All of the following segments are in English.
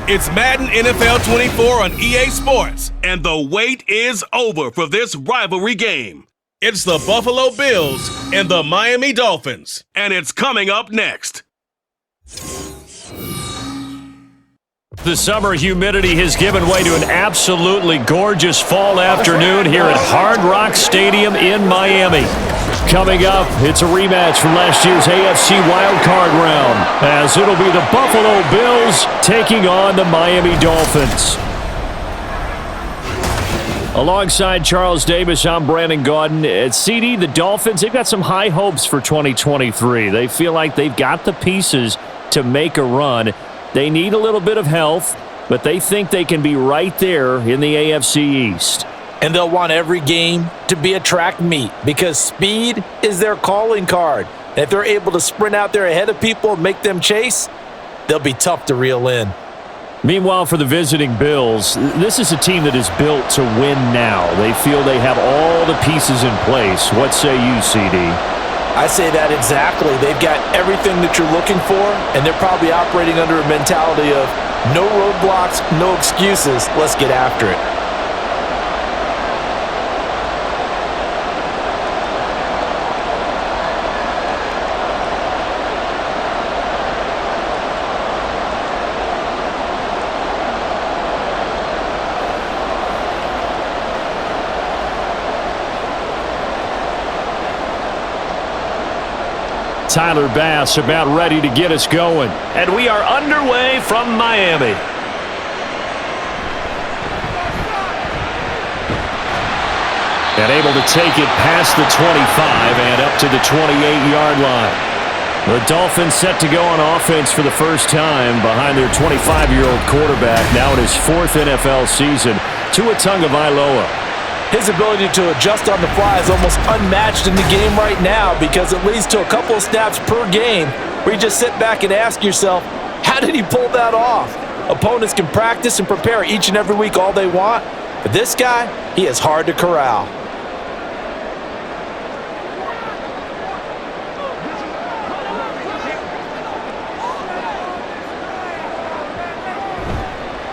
It's Madden NFL 24 on EA Sports, and the wait is over for this rivalry game. It's the Buffalo Bills and the Miami Dolphins, and it's coming up next. The summer humidity has given way to an absolutely gorgeous fall afternoon here at Hard Rock Stadium in Miami. Coming up, it's a rematch from last year's AFC wildcard round, as it'll be the Buffalo Bills taking on the Miami Dolphins. Alongside Charles Davis, I'm Brandon Gaudin. At CD, the Dolphins, they've got some high hopes for 2023. They feel like they've got the pieces to make a run. They need a little bit of health, but they think they can be right there in the AFC East. And they'll want every game to be a track meet because speed is their calling card. And if they're able to sprint out there ahead of people and make them chase, they'll be tough to reel in. Meanwhile, for the visiting Bills, this is a team that is built to win now. They feel they have all the pieces in place. What say you, CD? I say that exactly. They've got everything that you're looking for, and they're probably operating under a mentality of no roadblocks, no excuses. Let's get after it. Tyler Bass about ready to get us going. And we are underway from Miami. And able to take it past the 25 and up to the 28-yard line. The Dolphins set to go on offense for the first time behind their 25-year-old quarterback, now in his fourth NFL season, Tua Tagovailoa. His ability to adjust on the fly is almost unmatched in the game right now because it leads to a couple of snaps per game where you just sit back and ask yourself, how did he pull that off? Opponents can practice and prepare each and every week all they want, but this guy, he is hard to corral.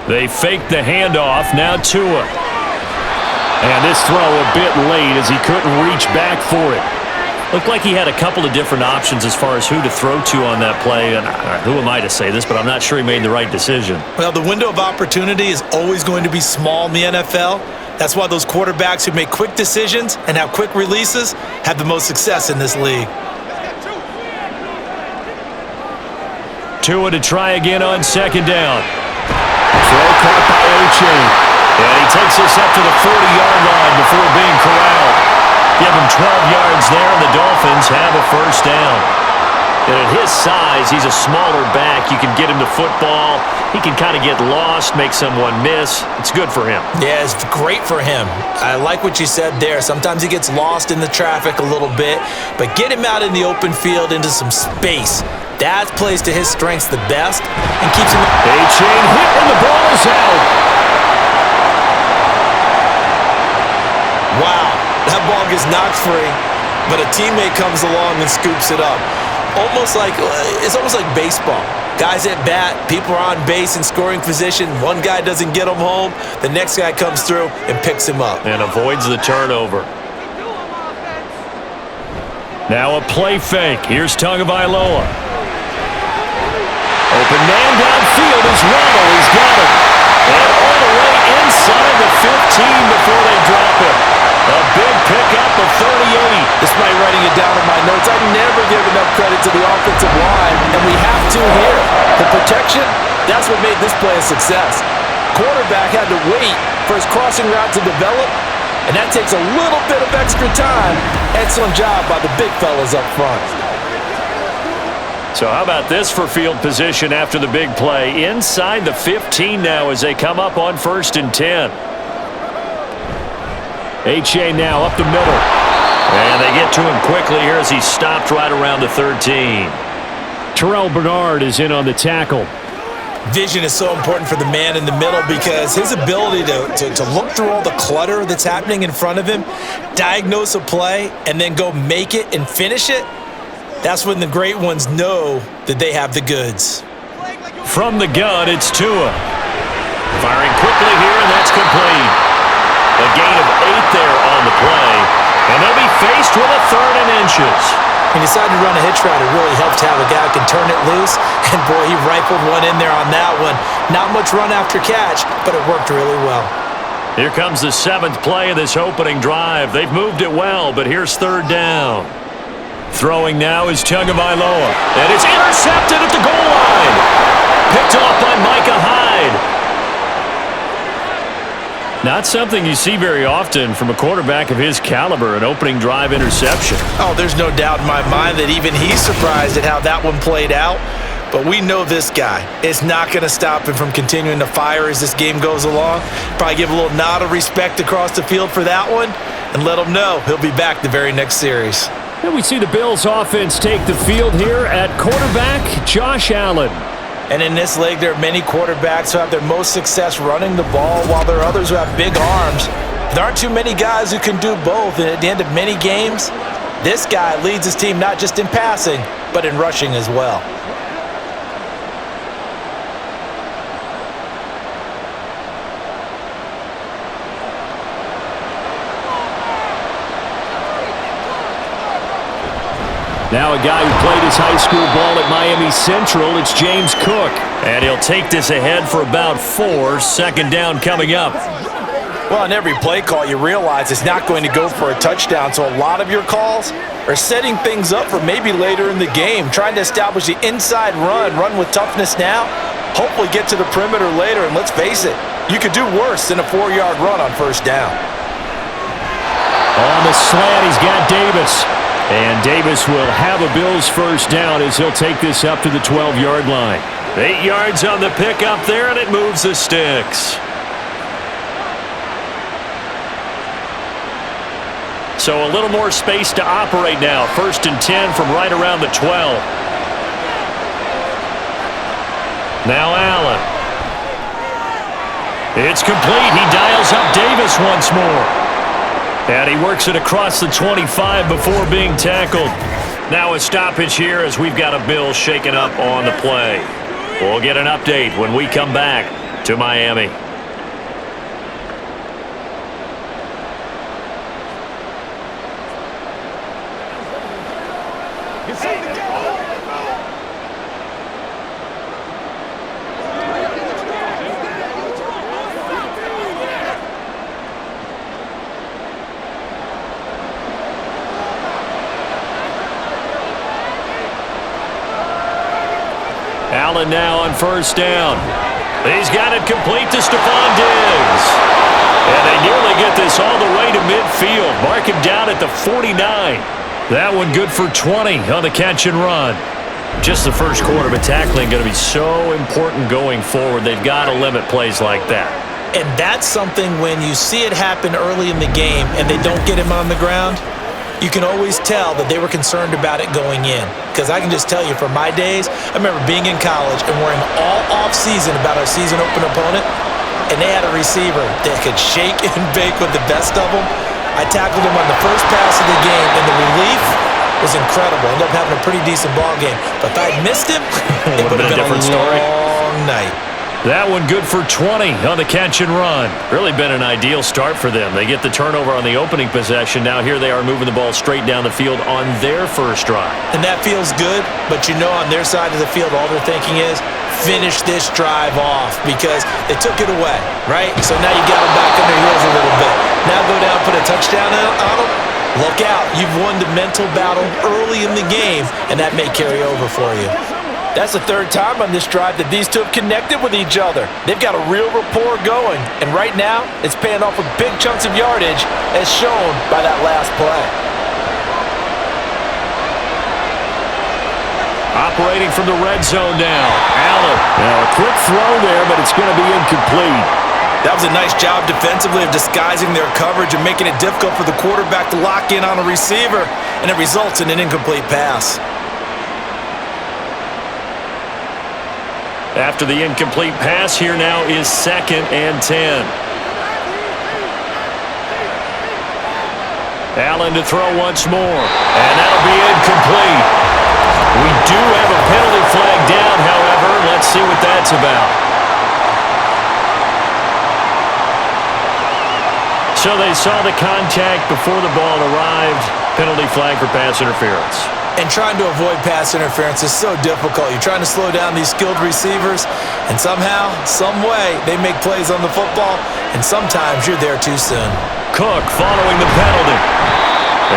They fake the handoff, now Tua. And this throw a bit late as he couldn't reach back for it. Looked like he had a couple of different options as far as who to throw to on that play. And who am I to say this, but I'm not sure he made the right decision. Well, the window of opportunity is always going to be small in the NFL. That's why those quarterbacks who make quick decisions and have quick releases have the most success in this league. Tua to try again on second down. Throw caught by O'Chain. And he takes us up to the 40-yard line before being corralled. Give him 12 yards there, and the Dolphins have a first down. And at his size, he's a smaller back. You can get him to football. He can kind of get lost, make someone miss. It's good for him. Yeah, it's great for him. I like what you said there. Sometimes he gets lost in the traffic a little bit, but get him out in the open field into some space. That plays to his strengths the best and keeps him. A-chain hit, and the ball is out. Wow, that ball gets knocked free, but a teammate comes along and scoops it up. It's almost like baseball. Guys at bat, people are on base in scoring position. One guy doesn't get him home. The next guy comes through and picks him up. And avoids the turnover. Now a play fake. Here's Tagovailoa. Open man downfield is Waddle. He's got it. And all the way inside the 15 before they drop it. A big pickup of 38. Despite writing it down in my notes, I never give enough credit to the offensive line, and we have to here. The protection, that's what made this play a success. Quarterback had to wait for his crossing route to develop, and that takes a little bit of extra time. Excellent job by the big fellas up front. So how about this for field position after the big play? Inside the 15 now as they come up on 1st and 10. H.A. now up the middle. And they get to him quickly here as he stopped right around the 13. Terrell Bernard is in on the tackle. Vision is so important for the man in the middle because his ability to look through all the clutter that's happening in front of him, diagnose a play, and then go make it and finish it, that's when the great ones know that they have the goods. From the gun, it's Tua. Firing quickly here, and that's complete. A gain of 8 there on the play, and they'll be faced with a 3rd and inches. He decided to run a hitch route. It really helped to have a guy who can turn it loose, and boy, he rifled one in there on that one. Not much run after catch, but it worked really well. Here comes the 7th play of this opening drive. They've moved it well, but here's 3rd down. Throwing now is Tagovailoa, and it's intercepted at the goal line. Picked off by Micah Hyde. Not something you see very often from a quarterback of his caliber, an opening drive interception. Oh, there's no doubt in my mind that even he's surprised at how that one played out. But we know this guy is not going to stop him from continuing to fire as this game goes along. Probably give a little nod of respect across the field for that one and let him know he'll be back the very next series. And we see the Bills offense take the field here at quarterback, Josh Allen. And in this league, there are many quarterbacks who have their most success running the ball, while there are others who have big arms. There aren't too many guys who can do both, and at the end of many games, this guy leads his team not just in passing, but in rushing as well. Now a guy who played his high school ball at Miami Central, it's James Cook. And he'll take this ahead for about 4, 2nd down coming up. Well, on every play call, you realize it's not going to go for a touchdown, so a lot of your calls are setting things up for maybe later in the game, trying to establish the inside run with toughness now, hopefully get to the perimeter later, and let's face it, you could do worse than a 4-yard run on 1st down. On the slant, he's got Davis. And Davis will have a Bills 1st down as he'll take this up to the 12-yard line. 8 yards on the pickup there, and it moves the sticks. So a little more space to operate now. 1st and 10 from right around the 12. Now Allen. It's complete. He dials up Davis once more. And he works it across the 25 before being tackled. Now a stoppage here as we've got a Bill shaken up on the play. We'll get an update when we come back to Miami. Allen now on 1st down. He's got it complete to Stephon Diggs. And they nearly get this all the way to midfield. Mark him down at the 49. That one good for 20 on the catch and run. Just the first quarter, but tackling going to be so important going forward. They've got to limit plays like that. And that's something when you see it happen early in the game and they don't get him on the ground, you can always tell that they were concerned about it going in. Because I can just tell you from my days, I remember being in college and worrying all off-season about our season open opponent, and they had a receiver that could shake and bake with the best of them. I tackled him on the first pass of the game, and the relief was incredible. Ended up having a pretty decent ball game. But if I'd missed him, it would have been a different story. Long night. That one good for 20 on the catch and run. Really been an ideal start for them. They get the turnover on the opening possession. Now here they are moving the ball straight down the field on their first drive. And that feels good, but you know on their side of the field all they're thinking is finish this drive off because they took it away, right? So now you got them back on their heels a little bit. Now go down, put a touchdown on them. Look out. You've won the mental battle early in the game, and that may carry over for you. That's the 3rd time on this drive that these two have connected with each other. They've got a real rapport going, and right now it's paying off with big chunks of yardage as shown by that last play. Operating from the red zone now. Allen. Now a quick throw there, but it's going to be incomplete. That was a nice job defensively of disguising their coverage and making it difficult for the quarterback to lock in on a receiver, and it results in an incomplete pass. After the incomplete pass, here now is 2nd and 10. Allen to throw once more, and that'll be incomplete. We do have a penalty flag down, however. Let's see what that's about. So they saw the contact before the ball arrived. Penalty flag for pass interference. And trying to avoid pass interference is so difficult. You're trying to slow down these skilled receivers, and somehow, some way, they make plays on the football, and sometimes you're there too soon. Cook following the penalty.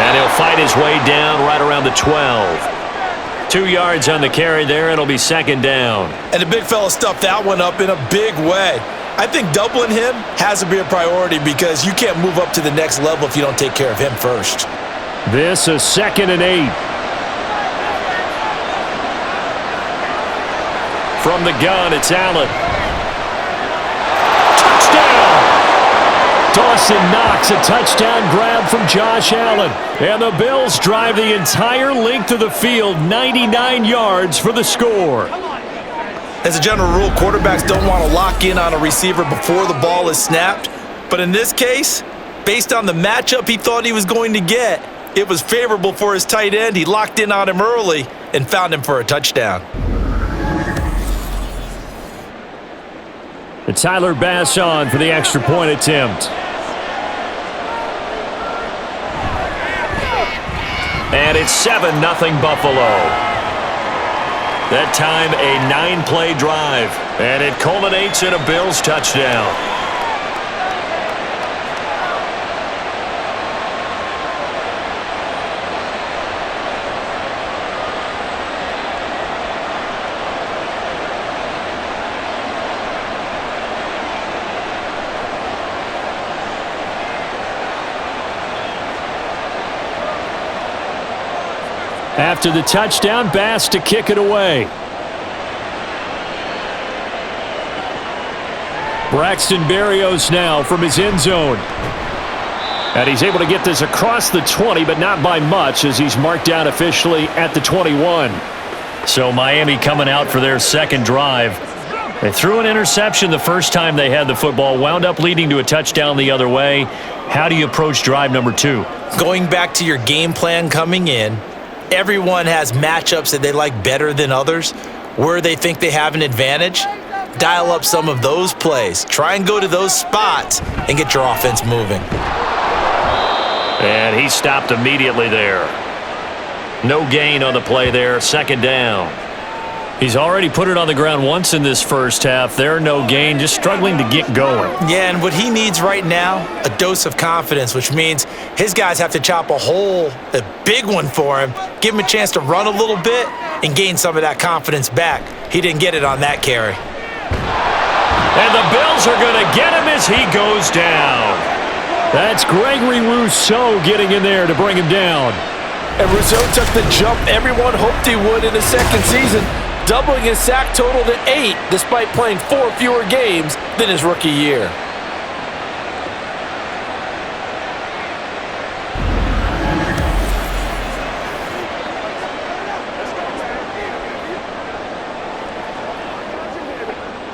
And he'll fight his way down right around the 12. 2 yards on the carry there. It'll be second down. And the big fella stuffed that one up in a big way. I think doubling him has to be a priority because you can't move up to the next level if you don't take care of him first. This is 2nd and 8. From the gun, it's Allen. Touchdown! Dawson Knox, a touchdown grab from Josh Allen. And the Bills drive the entire length of the field, 99 yards for the score. As a general rule, quarterbacks don't want to lock in on a receiver before the ball is snapped. But in this case, based on the matchup he thought he was going to get, it was favorable for his tight end. He locked in on him early and found him for a touchdown. And Tyler Bass on for the extra point attempt. And it's 7-0 Buffalo. That time a 9-play drive. And it culminates in a Bills touchdown. After the touchdown, Bass to kick it away. Braxton Berrios now from his end zone. And he's able to get this across the 20, but not by much as he's marked down officially at the 21. So Miami coming out for their second drive. They threw an interception the first time they had the football, wound up leading to a touchdown the other way. How do you approach drive number 2? Going back to your game plan coming in, everyone has matchups that they like better than others, where they think they have an advantage. Dial up some of those plays. Try and go to those spots and get your offense moving. And he stopped immediately there. No gain on the play there, second down. He's already put it on the ground once in this first half. There, no gain, just struggling to get going. Yeah, and what he needs right now, a dose of confidence, which means his guys have to chop a big one for him, give him a chance to run a little bit and gain some of that confidence back. He didn't get it on that carry. And the Bills are going to get him as he goes down. That's Gregory Rousseau getting in there to bring him down. And Rousseau took the jump everyone hoped he would in his second season, doubling his sack total to 8 despite playing 4 fewer games than his rookie year.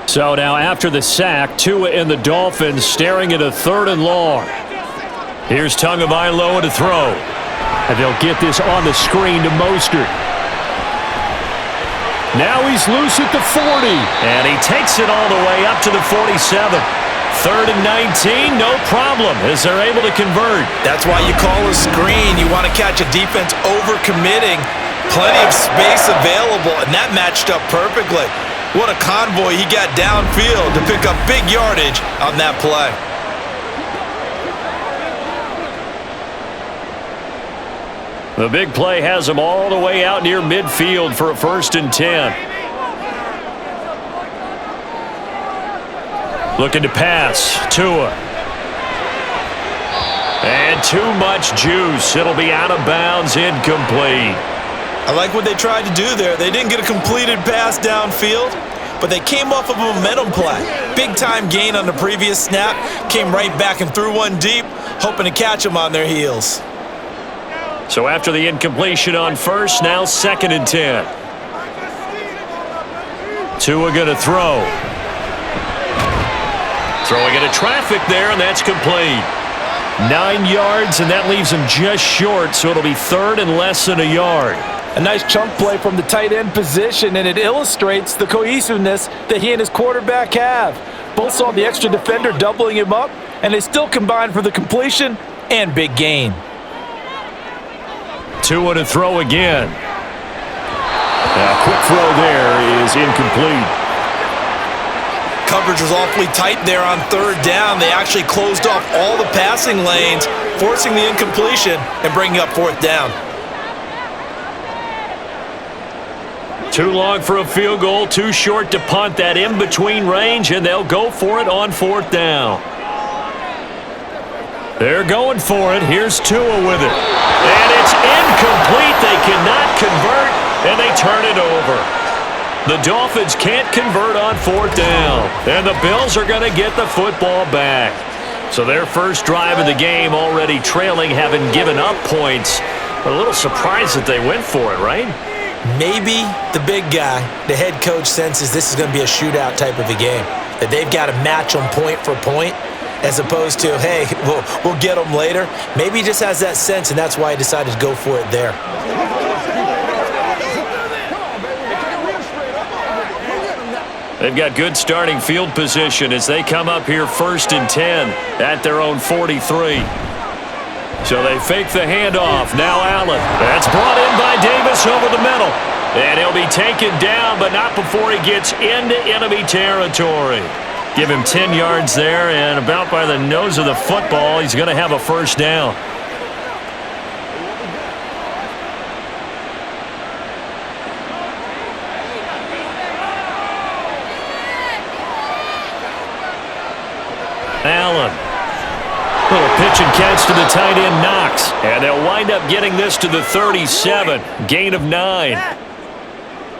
So now after the sack, Tua and the Dolphins staring at a 3rd and long. Here's Tagovailoa to throw. And they'll get this on the screen to Mostert. Now he's loose at the 40. And he takes it all the way up to the 47. 3rd and 19, no problem, as they're able to convert. That's why you call a screen. You want to catch a defense over-committing. Plenty of space available, and that matched up perfectly. What a convoy he got downfield to pick up big yardage on that play. The big play has him all the way out near midfield for a 1st and 10. Looking to pass. Tua. And too much juice. It'll be out of bounds, incomplete. I like what they tried to do there. They didn't get a completed pass downfield, but they came off of a momentum play. Big-time gain on the previous snap. Came right back and threw one deep, hoping to catch them on their heels. So after the incompletion on 1st, now 2nd and 10. Tua going to throw. Throwing into traffic there, and that's complete. 9 yards, and that leaves him just short, so it'll be 3rd and less than a yard. A nice chunk play from the tight end position, and it illustrates the cohesiveness that he and his quarterback have. Both saw the extra defender doubling him up, and they still combined for the completion and big gain. 2 to throw again. Quick throw there is incomplete. Coverage was awfully tight there on third down. They actually closed off all the passing lanes, forcing the incompletion and bringing up fourth down. Too long for a field goal, too short to punt. That in-between range, and they'll go for it on fourth down. They're going for it. Here's Tua with it. And it's incomplete. They cannot convert, and they turn it over. The Dolphins can't convert on fourth down, and the Bills are going to get the football back. So their first drive of the game already trailing, having given up points. But a little surprised that they went for it, right? Maybe the big guy, the head coach, senses this is going to be a shootout type of a game, that they've got to match them point for point, as opposed to, hey, we'll get them later. Maybe he just has that sense, and that's why he decided to go for it there. They've got good starting field position as they come up here 1st and 10 at their own 43. So they fake the handoff. Now Allen. That's brought in by Davis over the middle. And he'll be taken down, but not before he gets into enemy territory. Give him 10 yards there, and about by the nose of the football, he's going to have a first down. Allen. Little pitch and catch to the tight end, Knox. And they'll wind up getting this to the 37. Gain of 9.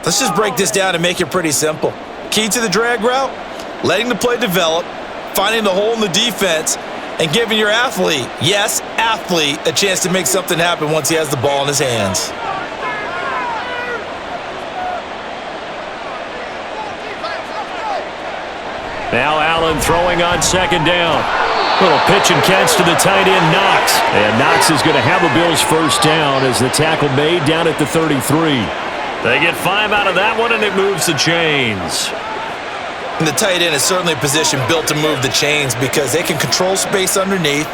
Let's just break this down and make it pretty simple. Key to the drag route, letting the play develop, finding the hole in the defense, and giving your athlete, yes, athlete, a chance to make something happen once he has the ball in his hands. Now Allen throwing on 2nd down. Little pitch and catch to the tight end, Knox. And Knox is going to have a Bills first down as the tackle made down at the 33. They get 5 out of that one, and it moves the chains. And the tight end is certainly a position built to move the chains because they can control space underneath.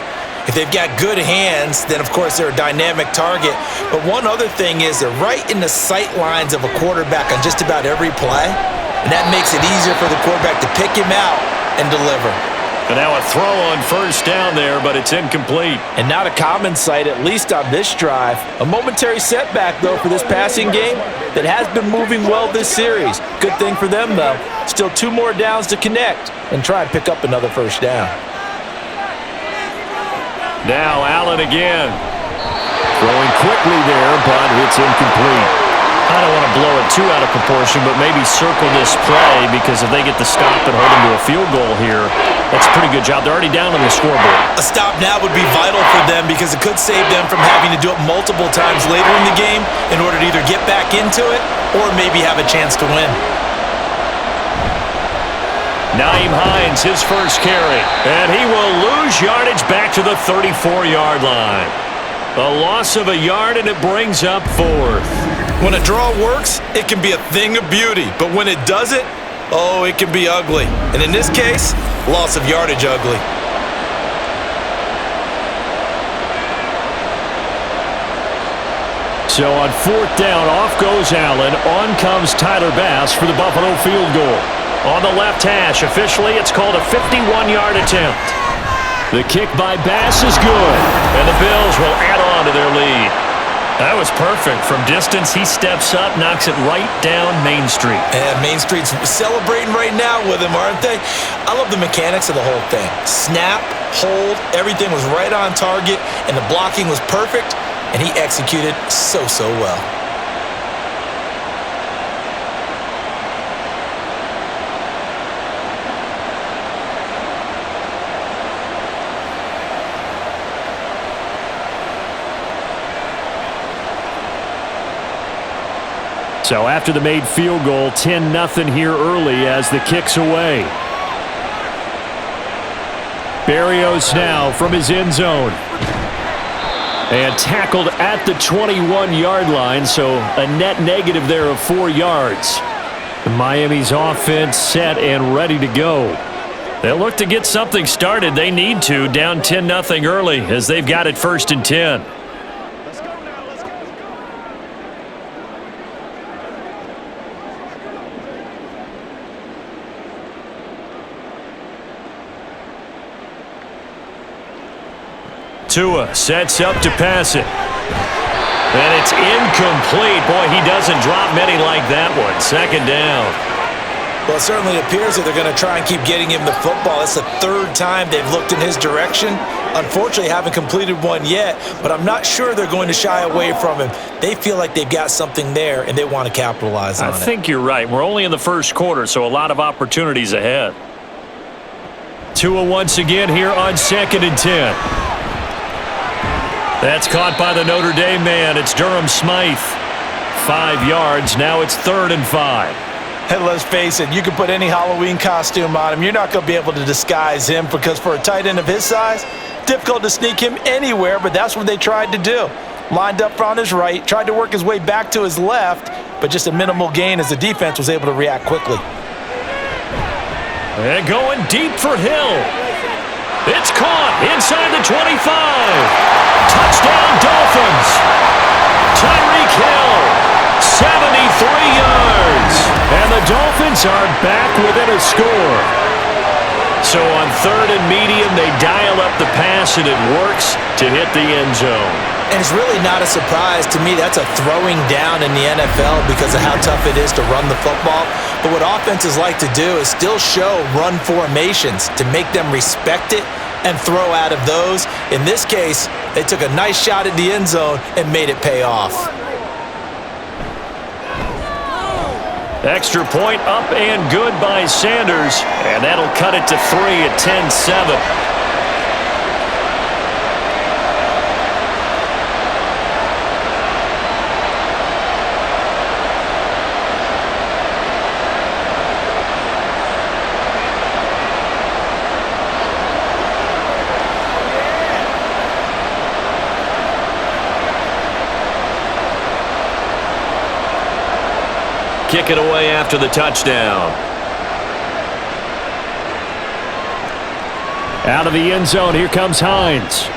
If they've got good hands, then of course they're a dynamic target. But one other thing is they're right in the sight lines of a quarterback on just about every play. And that makes it easier for the quarterback to pick him out and deliver. And now a throw on first down there, but it's incomplete. And not a common sight, at least on this drive. A momentary setback, though, for this passing game that has been moving well this series. Good thing for them, though. Still 2 more downs to connect and try and pick up another first down. Now Allen again. Throwing quickly there, but it's incomplete. I don't want to blow it too out of proportion, but maybe circle this play because if they get the stop and hold them to a field goal here, that's a pretty good job. They're already down on the scoreboard. A stop now would be vital for them because it could save them from having to do it multiple times later in the game in order to either get back into it or maybe have a chance to win. Nyheim Hines, his first carry, and he will lose yardage back to the 34-yard line. A loss of a yard, and it brings up 4th. When a draw works, it can be a thing of beauty. But when it doesn't, oh, it can be ugly. And in this case, loss of yardage ugly. So on 4th down, off goes Allen. On comes Tyler Bass for the Buffalo field goal. On the left hash, officially it's called a 51-yard attempt. The kick by Bass is good, and the Bills will add on to their lead. That was perfect. From distance, he steps up, knocks it right down Main Street. And Main Street's celebrating right now with him, aren't they? I love the mechanics of the whole thing. Snap, hold, everything was right on target, and the blocking was perfect, and he executed so well. So after the made field goal, 10-0 here early as the kick's away. Berrios now from his end zone. And tackled at the 21-yard line, so a net negative there of 4 yards. Miami's offense set and ready to go. They'll look to get something started. They need to, down 10-0 early as they've got it 1st and 10. Tua sets up to pass it. And it's incomplete. Boy, he doesn't drop many like that one. 2nd down. Well, it certainly appears that they're going to try and keep getting him the football. It's the 3rd time they've looked in his direction. Unfortunately, haven't completed one yet, but I'm not sure they're going to shy away from him. They feel like they've got something there, and they want to capitalize on it. I think you're right. We're only in the 1st quarter, so a lot of opportunities ahead. Tua once again here on 2nd and 10. That's caught by the Notre Dame man. It's Durham Smythe. 5 yards. Now it's 3rd and 5. And let's face it, you can put any Halloween costume on him. You're not going to be able to disguise him because for a tight end of his size, difficult to sneak him anywhere, but that's what they tried to do. Lined up on his right, tried to work his way back to his left, but just a minimal gain as the defense was able to react quickly. And going deep for Hill. It's caught inside the 25. Touchdown, Dolphins. Tyreek Hill, 73 yards. And the Dolphins are back within a score. So on 3rd and medium, they dial up the pass, and it works to hit the end zone. And it's really not a surprise to me. That's a throwing down in the NFL because of how tough it is to run the football. But what offenses like to do is still show run formations to make them respect it and throw out of those. In this case, they took a nice shot at the end zone and made it pay off. Extra point up and good by Sanders, and that'll cut it to 3 at 10-7. Kick it away after the touchdown. Out of the end zone, here comes Hines.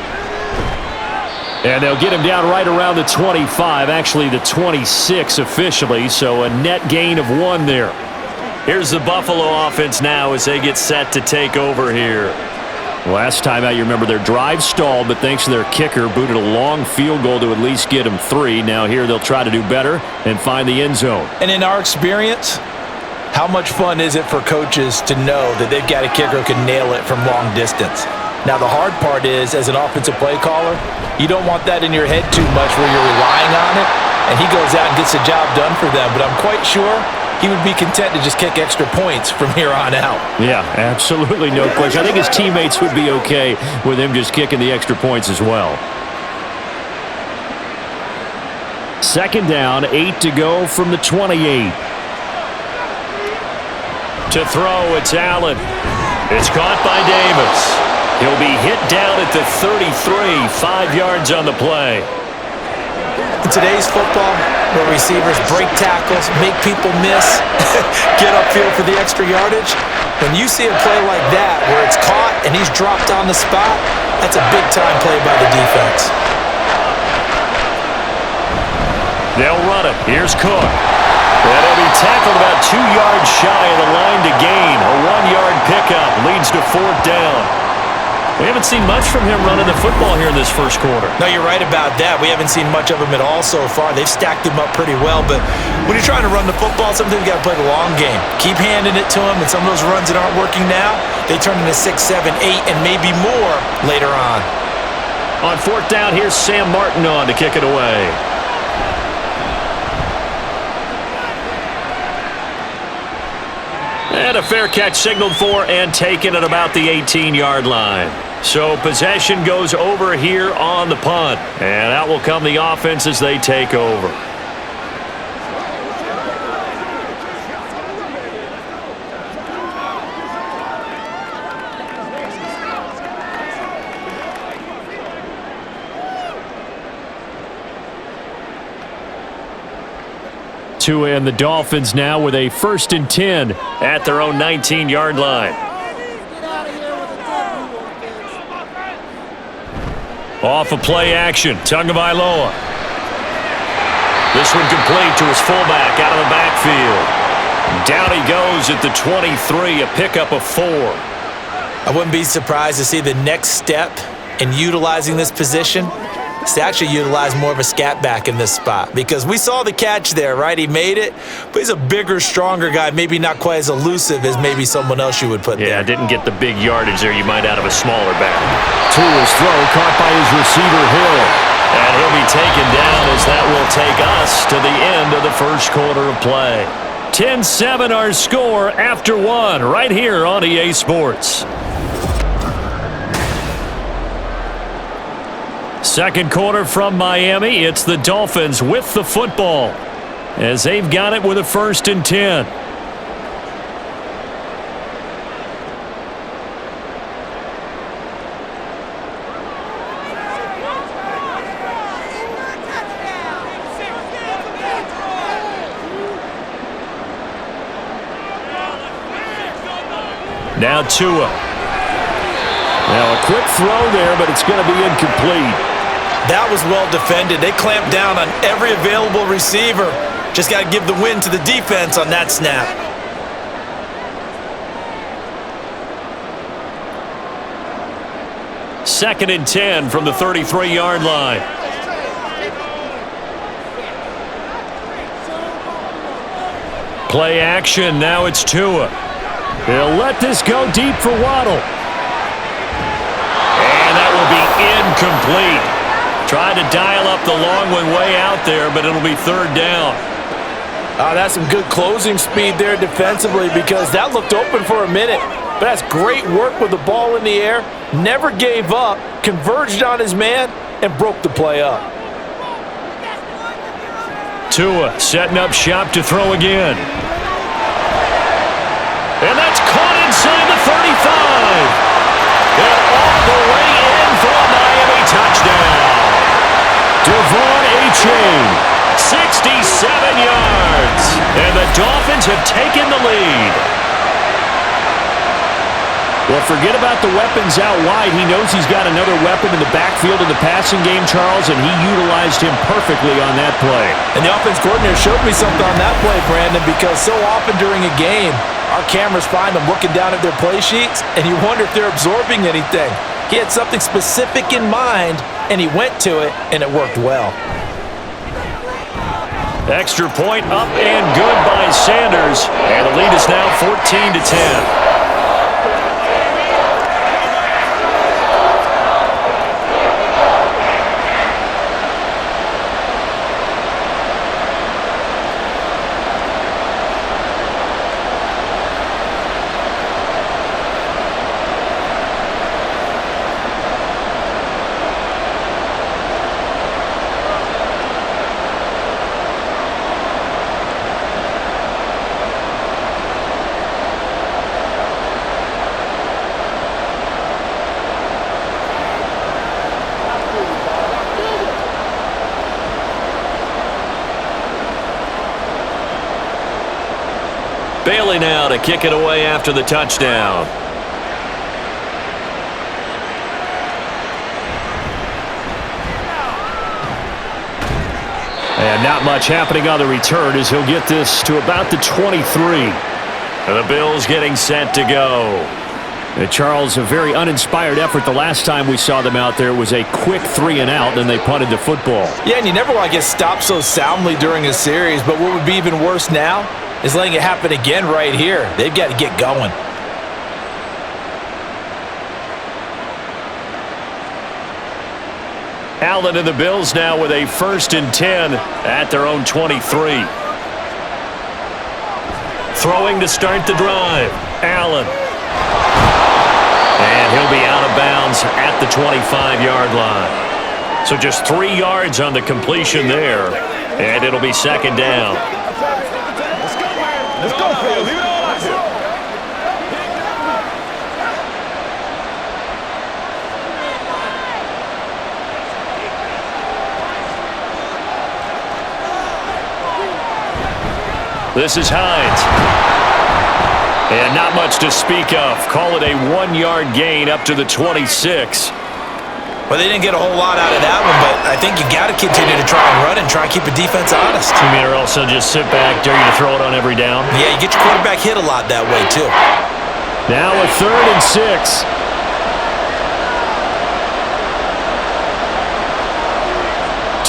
And they'll get him down right around the 25, actually the 26 officially, so a net gain of 1 there. Here's the Buffalo offense now as they get set to take over here. Last time out, you remember their drive stalled, but thanks to their kicker, booted a long field goal to at least get them 3. Now here they'll try to do better and find the end zone. And in our experience, how much fun is it for coaches to know that they've got a kicker who can nail it from long distance? Now the hard part is, as an offensive play caller, you don't want that in your head too much where you're relying on it, and he goes out and gets the job done for them. But I'm quite sure he would be content to just kick extra points from here on out. Yeah, absolutely no question. I think his teammates would be okay with him just kicking the extra points as well. 2nd down, 8 to go from the 28. To throw, it's Allen. It's caught by Davis. He'll be hit down at the 33, 5 yards on the play. In today's football, where receivers break tackles, make people miss, get upfield for the extra yardage, when you see a play like that where it's caught and he's dropped on the spot, that's a big-time play by the defense. They'll run it. Here's Cook. And he'll be tackled about 2 yards shy of the line to gain. A 1-yard pickup leads to 4th down. We haven't seen much from him running the football here in this 1st quarter. No, you're right about that. We haven't seen much of him at all so far. They've stacked him up pretty well, but when you're trying to run the football, sometimes you got to play the long game. Keep handing it to him, and some of those runs that aren't working now, they turn into 6, 7, 8, and maybe more later on. On 4th down, here's Sam Martin on to kick it away. And a fair catch signaled for and taken at about the 18-yard line. So possession goes over here on the punt. And out will come the offense as they take over. Tua and the Dolphins now with a 1st and 10 at their own 19-yard line. Off of play action, Tagovailoa. This one complete to his fullback out of the backfield. Down he goes at the 23, a pickup of 4. I wouldn't be surprised to see the next step in utilizing this position is to actually utilize more of a scat back in this spot, because we saw the catch there, right? He made it, but he's a bigger, stronger guy, maybe not quite as elusive as maybe someone else you would put there. Yeah, didn't get the big yardage there you might out of a smaller back. To his throw, caught by his receiver, Hill. And he'll be taken down as that will take us to the end of the first quarter of play. 10-7 our score after 1 right here on EA Sports. Second quarter from Miami. It's the Dolphins with the football as they've got it with a 1st and 10. Now Tua. Now a quick throw there, but it's going to be incomplete. That was well defended. They clamped down on every available receiver. Just got to give the win to the defense on that snap. Second and 10 from the 33-yard line. Play action. Now it's Tua. He'll let this go deep for Waddle. And that will be incomplete. Trying to dial up the long one way out there, but it'll be 3rd down. That's some good closing speed there defensively, because that looked open for a minute. But that's great work with the ball in the air. Never gave up, converged on his man, and broke the play up. Tua setting up shop to throw again. And that's caught inside the 35. And all the way in for a Miami touchdown. Devon A-Chain, 67 yards. And the Dolphins have taken the lead. Well, forget about the weapons out wide. He knows he's got another weapon in the backfield in the passing game, Charles, and he utilized him perfectly on that play. And the offense coordinator showed me something on that play, Brandon, because so often during a game, our cameras find them looking down at their play sheets, and you wonder if they're absorbing anything. He had something specific in mind, and he went to it, and it worked well. Extra point up and good by Sanders, and the lead is now 14-10. Bailey now to kick it away after the touchdown. And not much happening on the return as he'll get this to about the 23. And the Bills getting set to go. And Charles, a very uninspired effort the last time we saw them out there was a quick 3-and-out, and they punted the football. Yeah, and you never want to get stopped so soundly during a series, but what would be even worse now is letting it happen again right here. They've got to get going. Allen and the Bills now with a 1st and 10 at their own 23. Throwing to start the drive. Allen. And he'll be out of bounds at the 25-yard line. So just 3 yards on the completion there, and it'll be 2nd down. Let's go, Phil. Leave it all out here. This is Hines. And not much to speak of. Call it a 1-yard gain up to the 26. Well, they didn't get a whole lot out of that one, but I think you got to continue to try and run and try and keep a defense honest. You mean, or also just sit back, dare you to throw it on every down? Yeah, you get your quarterback hit a lot that way, too. Now a 3rd and 6.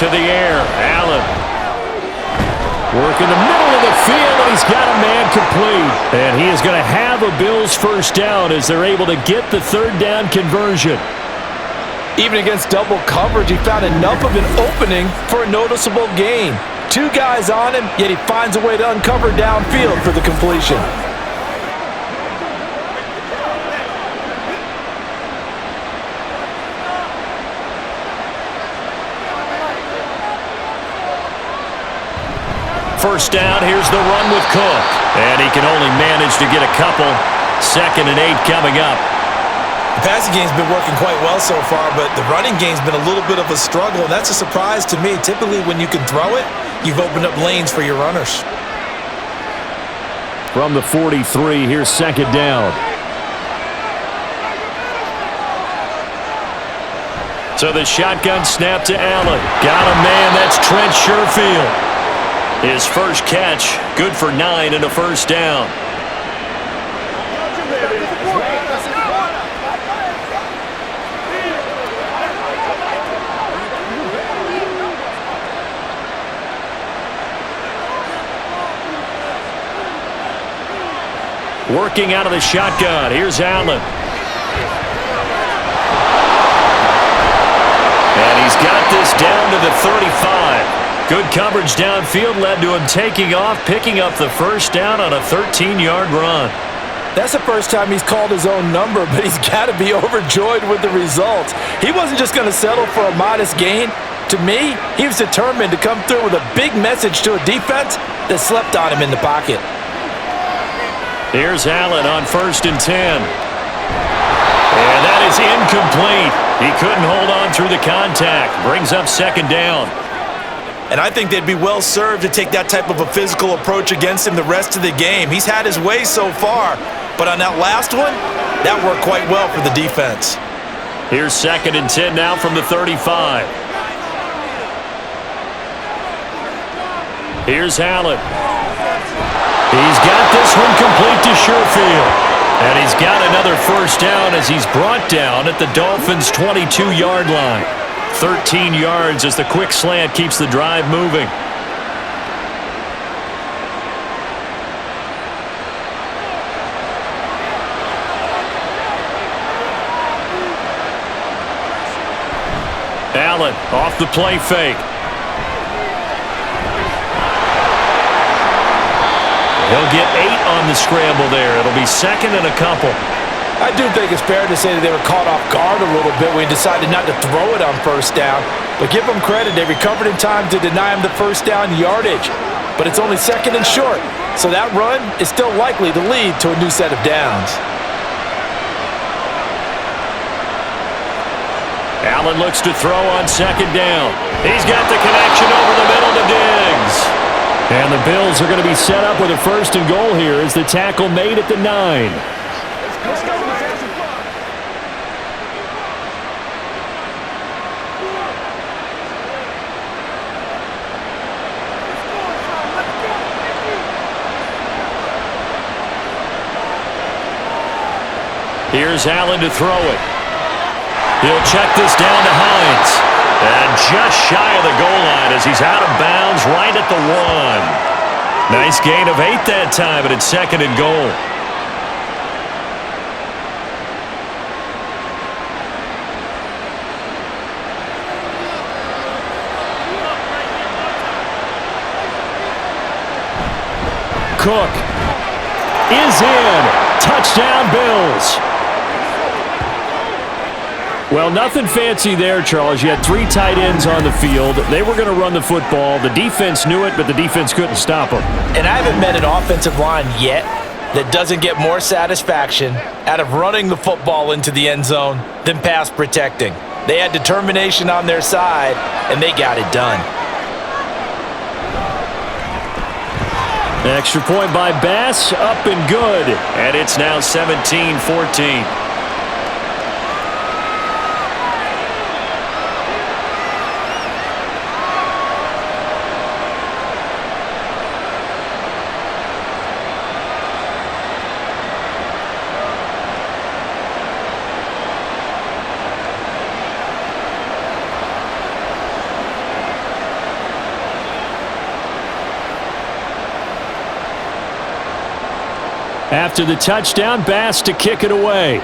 To the air, Allen. Work in the middle of the field, and he's got a man complete. And he is going to have a Bills first down as they're able to get the 3rd down conversion. Even against double coverage, he found enough of an opening for a noticeable gain. 2 guys on him, yet he finds a way to uncover downfield for the completion. First down, here's the run with Cook. And he can only manage to get a couple. 2nd and 8 coming up. The passing game's been working quite well so far, but the running game's been a little bit of a struggle, and that's a surprise to me. Typically, when you can throw it, you've opened up lanes for your runners. From the 43, here's 2nd down. So the shotgun snap to Allen. Got a man, that's Trent Sherfield. His first catch, good for 9 and a first down. Working out of the shotgun. Here's Allen. And he's got this down to the 35. Good coverage downfield led to him taking off, picking up the first down on a 13-yard run. That's the first time he's called his own number, but he's got to be overjoyed with the results. He wasn't just going to settle for a modest gain. To me, he was determined to come through with a big message to a defense that slept on him in the pocket. Here's Allen on 1st and 10. And that is incomplete. He couldn't hold on through the contact. Brings up 2nd down. And I think they'd be well served to take that type of a physical approach against him the rest of the game. He's had his way so far, but on that last one, that worked quite well for the defense. Here's 2nd and 10 now from the 35. Here's Allen. He's got this one complete to Sherfield. And he's got another first down as he's brought down at the Dolphins' 22-yard line. 13 yards as the quick slant keeps the drive moving. Allen off the play fake. He'll get 8 on the scramble there. It'll be 2nd and a couple. I do think it's fair to say that they were caught off guard a little bit when he decided not to throw it on first down. But give them credit, they recovered in time to deny him the first down yardage. But it's only 2nd and short, so that run is still likely to lead to a new set of downs. Allen looks to throw on 2nd down. He's got the connection over the middle to Diggs. And the Bills are going to be set up with a 1st and goal here as the tackle made at the 9. Here's Allen to throw it. He'll check this down to Hines. And just shy of the goal line as he's out of bounds right at the 1. Nice gain of 8 that time, but it's 2nd and goal. Cook is in. Touchdown, Bills. Well, nothing fancy there, Charles. You had 3 tight ends on the field. They were going to run the football. The defense knew it, but the defense couldn't stop them. And I haven't met an offensive line yet that doesn't get more satisfaction out of running the football into the end zone than pass protecting. They had determination on their side, and they got it done. Extra point by Bass, up and good. And it's now 17-14. After the touchdown, Bass to kick it away.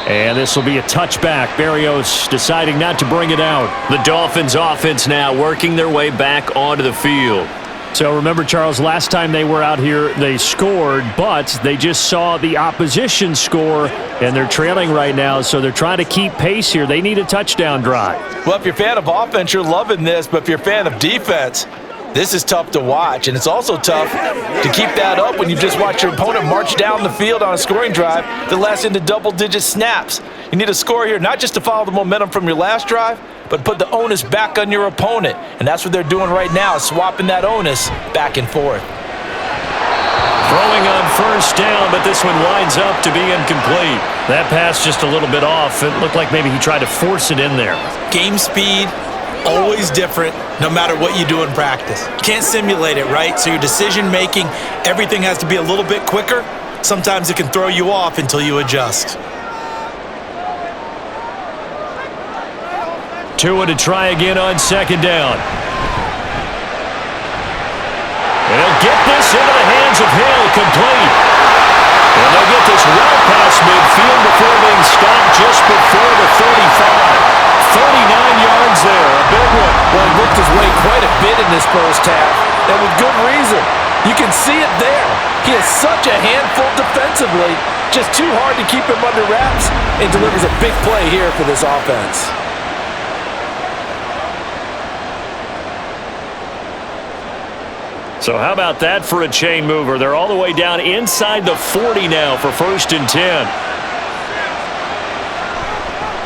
And this will be a touchback. Barrios deciding not to bring it out. The Dolphins offense now working their way back onto the field. So remember, Charles, last time they were out here, they scored, but they just saw the opposition score, and they're trailing right now, so they're trying to keep pace here. They need a touchdown drive. Well, if you're a fan of offense, you're loving this, but if you're a fan of defense, this is tough to watch, and it's also tough to keep that up when you just watch your opponent march down the field on a scoring drive that lasts into double-digit snaps. You need a score here, not just to follow the momentum from your last drive, but put the onus back on your opponent. And that's what they're doing right now, swapping that onus back and forth. Throwing on first down, but this one winds up to be incomplete. That pass just a little bit off. It looked like maybe he tried to force it in there. Game speed, always different, no matter what you do in practice. You can't simulate it, right? So your decision-making, everything has to be a little bit quicker. Sometimes it can throw you off until you adjust. Tua to try again on second down. And he'll get this into the hands of Hill, complete. And they'll get this well past midfield before being stopped just before the 35. 39 yards there, a big one. Well, he worked his way quite a bit in this first half, and with good reason. You can see it there. He is such a handful defensively, just too hard to keep him under wraps, and delivers a big play here for this offense. So how about that for a chain mover? They're all the way down inside the 40 now for 1st and 10.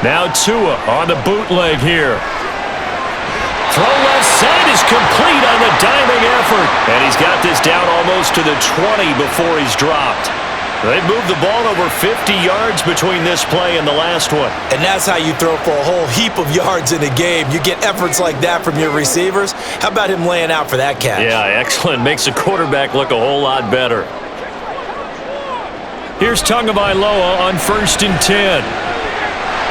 Now Tua on the bootleg here. Throw left side is complete on the diving effort. And he's got this down almost to the 20 before he's dropped. They've moved the ball over 50 yards between this play and the last one. And that's how you throw for a whole heap of yards in a game. You get efforts like that from your receivers. How about him laying out for that catch? Yeah, excellent. Makes the quarterback look a whole lot better. Here's Tagovailoa on 1st and 10.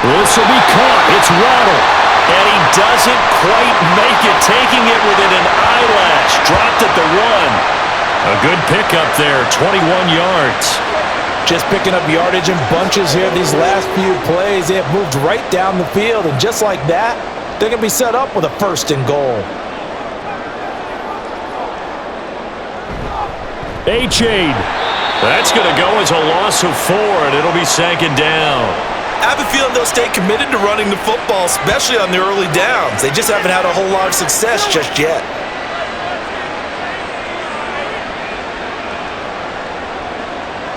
This will be caught. It's Waddle. And he doesn't quite make it, taking it within an eyelash. Dropped at the 1. A good pickup there, 21 yards. Just picking up yardage in bunches here these last few plays. They have moved right down the field, and just like that, they're going to be set up with a 1st and goal. A-Chain. That's going to go as a loss of 4, and it'll be 2nd down. I have a feeling they'll stay committed to running the football, especially on the early downs. They just haven't had a whole lot of success just yet.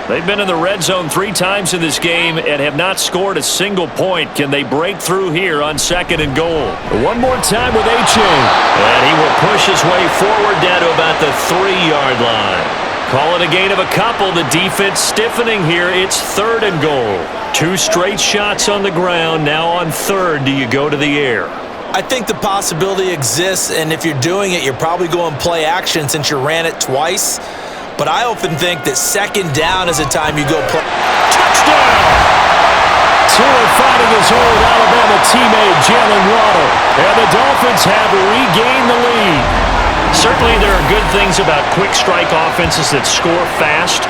They've been in the red zone 3 times in this game and have not scored a single point. Can they break through here on 2nd and goal? One more time with A-Chain. And he will push his way forward down to about the 3-yard line. Call it a gain of a couple. The defense stiffening here. It's 3rd and goal. 2 straight shots on the ground. Now on 3rd, do you go to the air? I think the possibility exists, and if you're doing it, you're probably going play action since you ran it twice. But I often think that 2nd down is a time you go play. Touchdown! Tua finding his old Alabama teammate, Jalen Waddle. And the Dolphins have regained the lead. Certainly there are good things about quick strike offenses that score fast,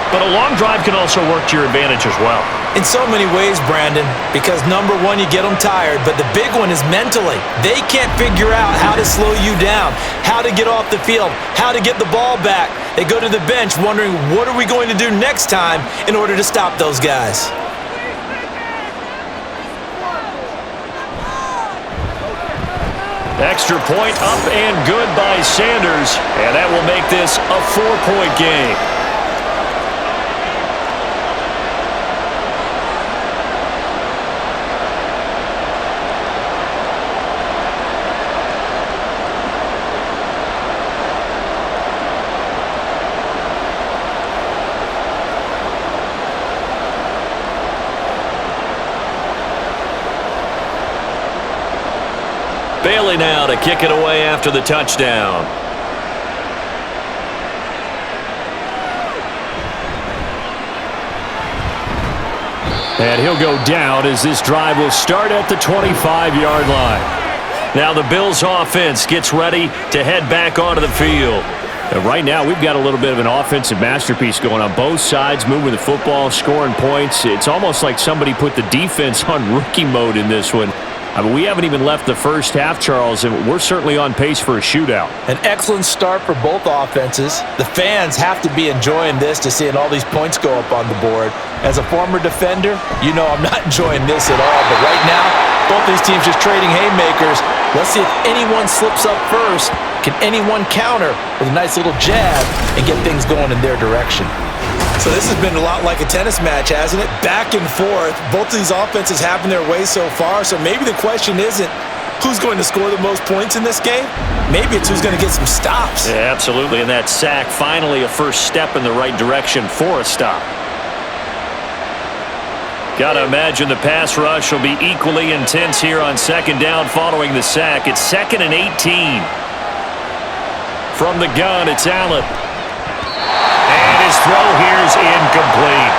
but a long drive can also work to your advantage as well. In so many ways, Brandon, because number one, you get them tired, but the big one is mentally. They can't figure out how to slow you down, how to get off the field, how to get the ball back. They go to the bench wondering, what are we going to do next time in order to stop those guys? Extra point up and good by Sanders, and that will make this a 4-point game. Bailey now to kick it away after the touchdown. And he'll go down as this drive will start at the 25-yard line. Now the Bills offense gets ready to head back onto the field. Right now, we've got a little bit of an offensive masterpiece going on both sides, moving the football, scoring points. It's almost like somebody put the defense on rookie mode in this one. I mean, we haven't even left the first half, Charles, and we're certainly on pace for a shootout. An excellent start for both offenses. The fans have to be enjoying this to seeing all these points go up on the board. As a former defender, you know I'm not enjoying this at all. But right now, both these teams just trading haymakers. Let's see if anyone slips up first. Can anyone counter with a nice little jab and get things going in their direction? So this has been a lot like a tennis match, hasn't it? Back and forth. Both of these offenses having their way so far. So maybe the question isn't who's going to score the most points in this game. Maybe it's who's going to get some stops. Yeah, absolutely. And that sack, finally a first step in the right direction for a stop. Got to imagine the pass rush will be equally intense here on second down following the sack. It's 2nd and 18. From the gun, it's Allen. And his throw here is incomplete.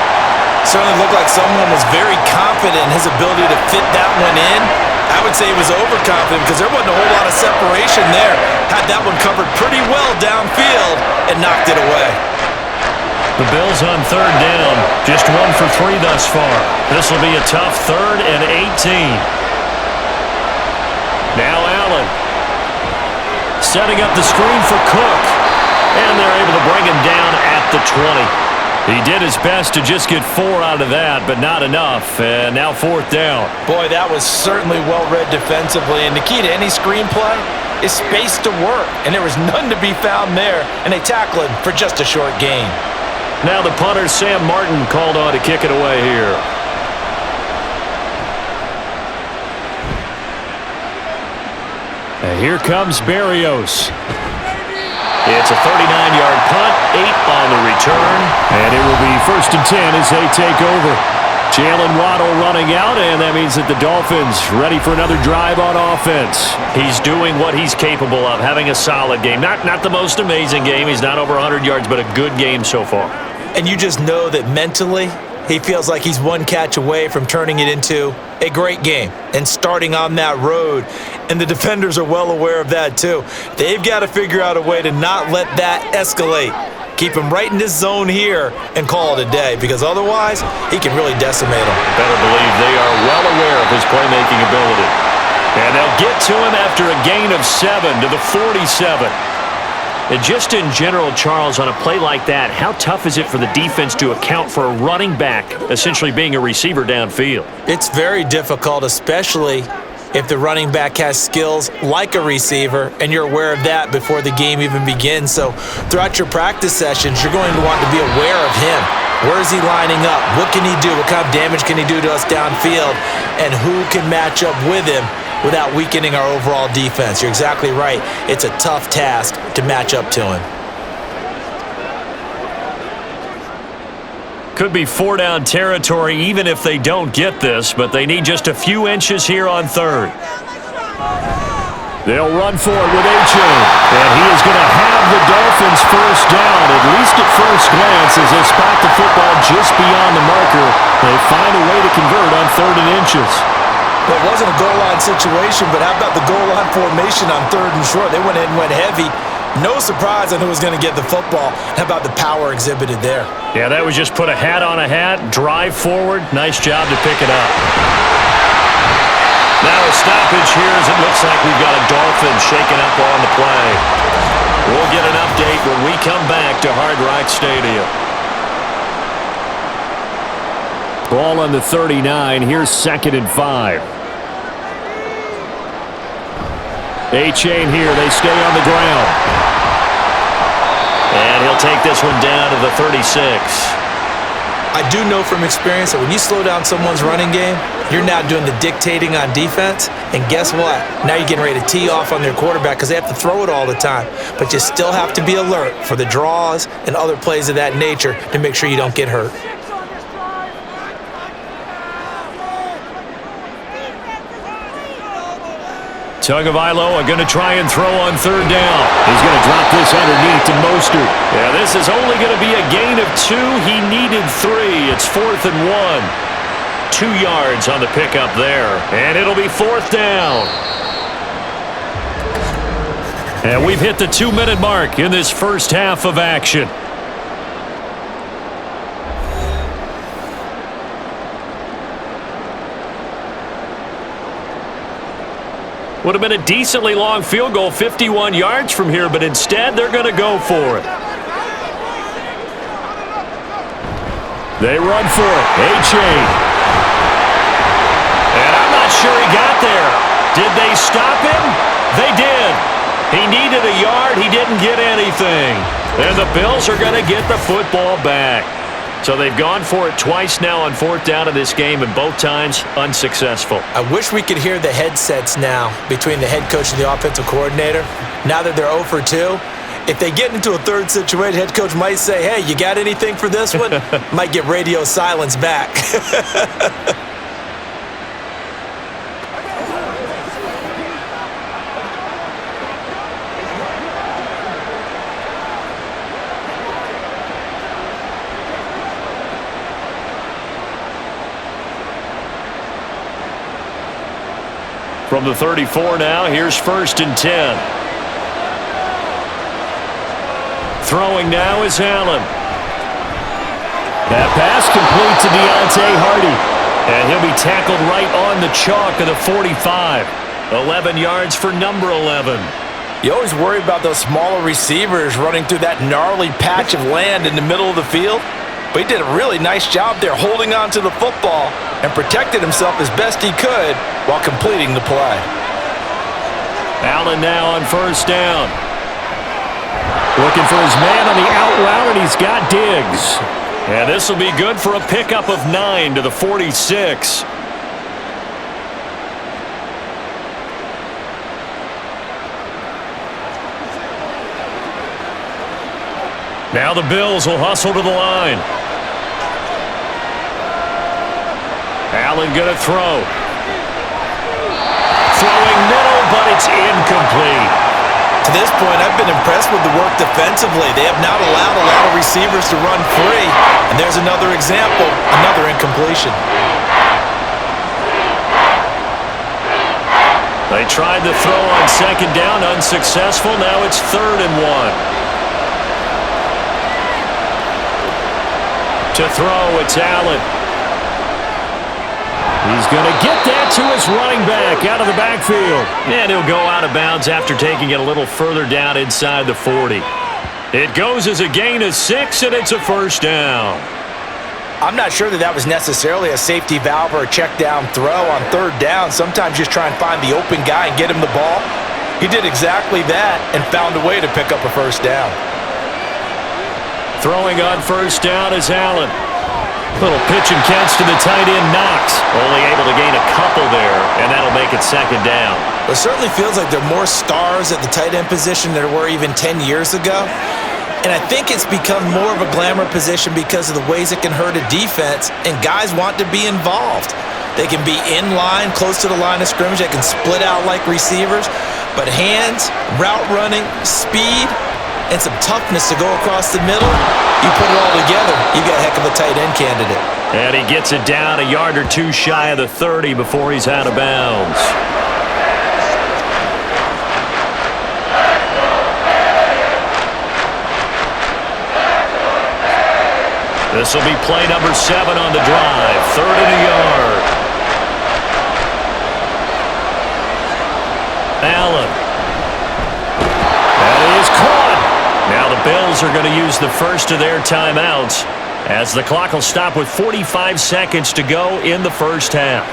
Certainly looked like someone was very confident in his ability to fit that one in. I would say he was overconfident because there wasn't a whole lot of separation there. Had that one covered pretty well downfield and knocked it away. The Bills on third down, just 1 for 3 thus far. This will be a tough 3rd and 18. Now Allen. Setting up the screen for Cook. And they're able to bring him down at the 20. He did his best to just get 4 out of that, but not enough. And now 4th down. Boy, that was certainly well-read defensively. And the key to any screenplay is space to work. And there was none to be found there. And they tackle him for just a short gain. Now the punter, Sam Martin, called on to kick it away here. And here comes Berrios. It's a 39-yard punt, 8 on the return, and it will be 1st and 10 as they take over. Jalen Waddle running out, and that means that the Dolphins ready for another drive on offense. He's doing what he's capable of, having a solid game. Not the most amazing game. He's not over 100 yards, but a good game so far. And you just know that mentally, he feels like he's one catch away from turning it into a great game and starting on that road. And the defenders are well aware of that too. They've got to figure out a way to not let that escalate. Keep him right in this zone here and call it a day, because otherwise he can really decimate them. Better believe they are well aware of his playmaking ability. And they'll get to him after a gain of 7 to the 47. And just in general, Charles, on a play like that, how tough is it for the defense to account for a running back essentially being a receiver downfield? It's very difficult, especially if the running back has skills like a receiver, and you're aware of that before the game even begins. So throughout your practice sessions, you're going to want to be aware of him. Where is he lining up? What can he do? What kind of damage can he do to us downfield? And who can match up with him without weakening our overall defense? You're exactly right. It's a tough task to match up to him. Could be 4-down territory even if they don't get this, but they need just a few inches here on 3rd. They'll run for it with A-Chain, and he is going to have the Dolphins first down, at least at first glance, as they spot the football just beyond the marker. They find a way to convert on 3rd and inches. Well, it wasn't a goal line situation, but how about the goal line formation on 3rd and short? They went ahead and went heavy. No surprise on who was going to get the football. How about the power exhibited there? Yeah, that was just put a hat on a hat, drive forward. Nice job to pick it up. Now a stoppage here as it looks like we've got a Dolphin shaking up on the play. We'll get an update when we come back to Hard Rock Stadium. Ball on the 39. Here's 2nd and 5. A-Chain here. They stay on the ground. And he'll take this one down to the 36. I do know from experience that when you slow down someone's running game, you're now doing the dictating on defense. And guess what? Now you're getting ready to tee off on their quarterback because they have to throw it all the time. But you still have to be alert for the draws and other plays of that nature to make sure you don't get hurt. Tagovailoa going to try and throw on 3rd down. He's going to drop this underneath to Mostert. Yeah, this is only going to be a gain of 2. He needed 3. It's 4th and 1. 2 yards on the pickup there. And it'll be 4th down. And we've hit the 2-minute mark in this first half of action. Would have been a decently long field goal, 51 yards from here, but instead they're going to go for it. They run for it. A-chain. And I'm not sure he got there. Did they stop him? They did. He needed a yard. He didn't get anything. And the Bills are going to get the football back. So they've gone for it twice now on 4th down in this game, and both times unsuccessful. I wish we could hear the headsets now between the head coach and the offensive coordinator. Now that they're 0 for 2, if they get into a third situation, head coach might say, hey, you got anything for this one? Might get radio silence back. From the 34 now, here's 1st and 10. Throwing now is Allen. That pass complete to Deontay Hardy. And he'll be tackled right on the chalk of the 45. 11 yards for number 11. You always worry about those smaller receivers running through that gnarly patch of land in the middle of the field. But he did a really nice job there holding on to the football and protected himself as best he could while completing the play. Allen now on 1st down. Looking for his man on the out route, and he's got Diggs. And this will be good for a pickup of 9 to the 46. Now the Bills will hustle to the line. Allen going to throw. Throwing middle, but it's incomplete. To this point, I've been impressed with the work defensively. They have not allowed a lot of receivers to run free. And there's another example, another incompletion. They tried to throw on 2nd down, unsuccessful. Now it's 3rd and 1. To throw, it's Allen. He's going to get that to his running back out of the backfield. And he'll go out of bounds after taking it a little further down inside the 40. It goes as a gain of 6, and it's a 1st down. I'm not sure that was necessarily a safety valve or a check down throw on 3rd down. Sometimes just try and find the open guy and get him the ball. He did exactly that and found a way to pick up a 1st down. Throwing on 1st down is Allen. Little pitch and catch to the tight end, Knox. Only able to gain a couple there, and that'll make it 2nd down. It certainly feels like there are more stars at the tight end position than there were even 10 years ago. And I think it's become more of a glamour position because of the ways it can hurt a defense, and guys want to be involved. They can be in line, close to the line of scrimmage. They can split out like receivers. But hands, route running, speed, and some toughness to go across the middle, you put it all together, you got a heck of a tight end candidate. And he gets it down a yard or 2 shy of the 30 before he's out of bounds. This will be play number 7 on the drive. 3rd and a yard. Allen. That is caught. Now the Bills are going to use the first of their timeouts as the clock will stop with 45 seconds to go in the first half.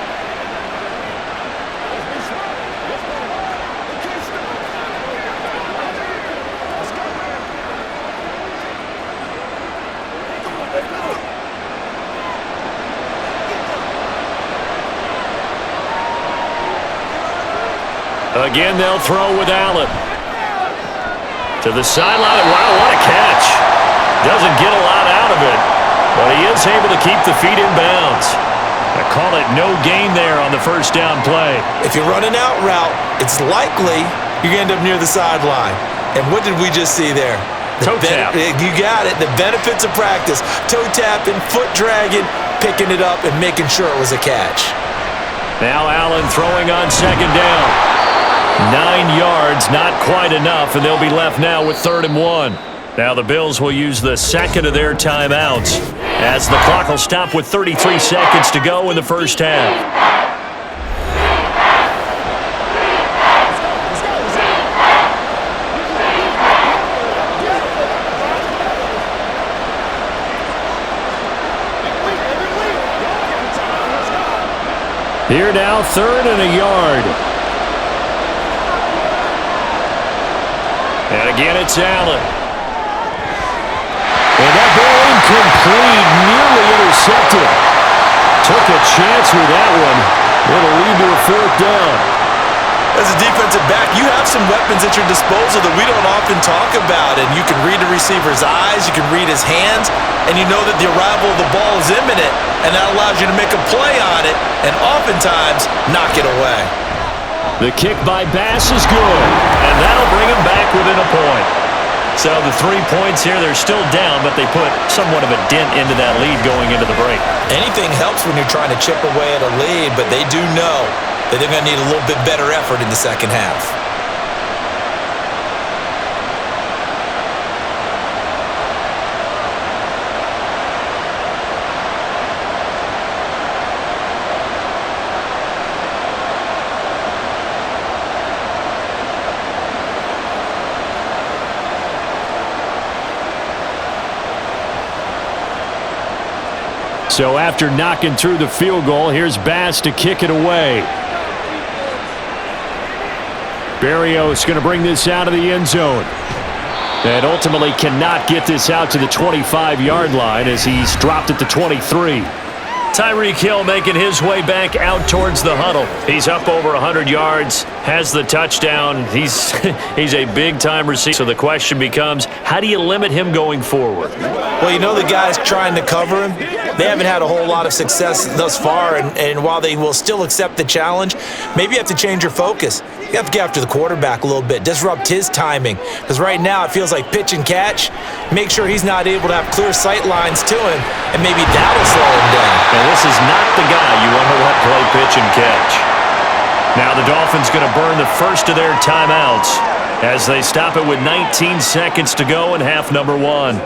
Again, they'll throw with Allen. To the sideline. Wow, what a catch. Doesn't get a lot out of it, but he is able to keep the feet in bounds. I call it no gain there on the 1st down play. If you run an out route, it's likely you're going to end up near the sideline. And what did we just see there? Toe tap. You got it. The benefits of practice. Toe tapping, foot dragging, picking it up, and making sure it was a catch. Now Allen throwing on 2nd down. 9 yards, not quite enough, and they'll be left now with 3rd and 1. Now the Bills will use the second of their timeouts as the clock will stop with 33 seconds to go in the first half. Here now, 3rd and a yard. And again, it's Allen. And that ball incomplete, nearly intercepted. Took a chance with that one. It'll lead to a 4th down. As a defensive back, you have some weapons at your disposal that we don't often talk about. And you can read the receiver's eyes, you can read his hands, and you know that the arrival of the ball is imminent, and that allows you to make a play on it and oftentimes knock it away. The kick by Bass is good, and that'll bring him back within a point. So the 3 points here, they're still down, but they put somewhat of a dent into that lead going into the break. Anything helps when you're trying to chip away at a lead, but they do know that they're going to need a little bit better effort in the second half. So after knocking through the field goal, here's Bass to kick it away. Berrios going to bring this out of the end zone. And ultimately cannot get this out to the 25-yard line as he's dropped at the 23. Tyreek Hill making his way back out towards the huddle. He's up over 100 yards, has the touchdown. He's a big-time receiver. So the question becomes, how do you limit him going forward? Well, you know the guys trying to cover him, they haven't had a whole lot of success thus far, and while they will still accept the challenge, maybe you have to change your focus. You have to get after the quarterback a little bit, disrupt his timing, because right now it feels like pitch and catch. Make sure he's not able to have clear sight lines to him, and maybe that'll slow him down. And this is not the guy you want to let play pitch and catch. Now the Dolphins going to burn the first of their timeouts as they stop it with 19 seconds to go in half number 1.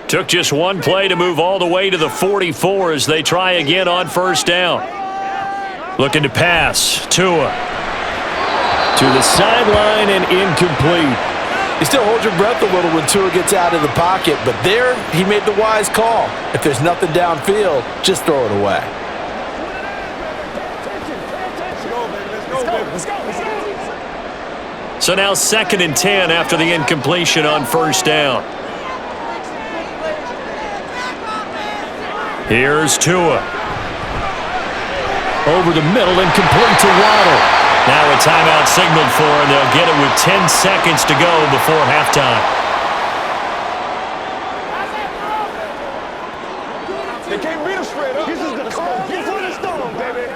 Took just one play to move all the way to the 44 as they try again on first down. Looking to pass. Tua. To the sideline and incomplete. You still hold your breath a little when Tua gets out of the pocket, but there he made the wise call. If there's nothing downfield, just throw it away. So now 2nd and 10 after the incompletion on first down. Here's Tua. Over the middle and complete to Waddle. Now a timeout signaled for, and they'll get it with 10 seconds to go before halftime. They can't beat us straight up. This is the cold before the storm, baby.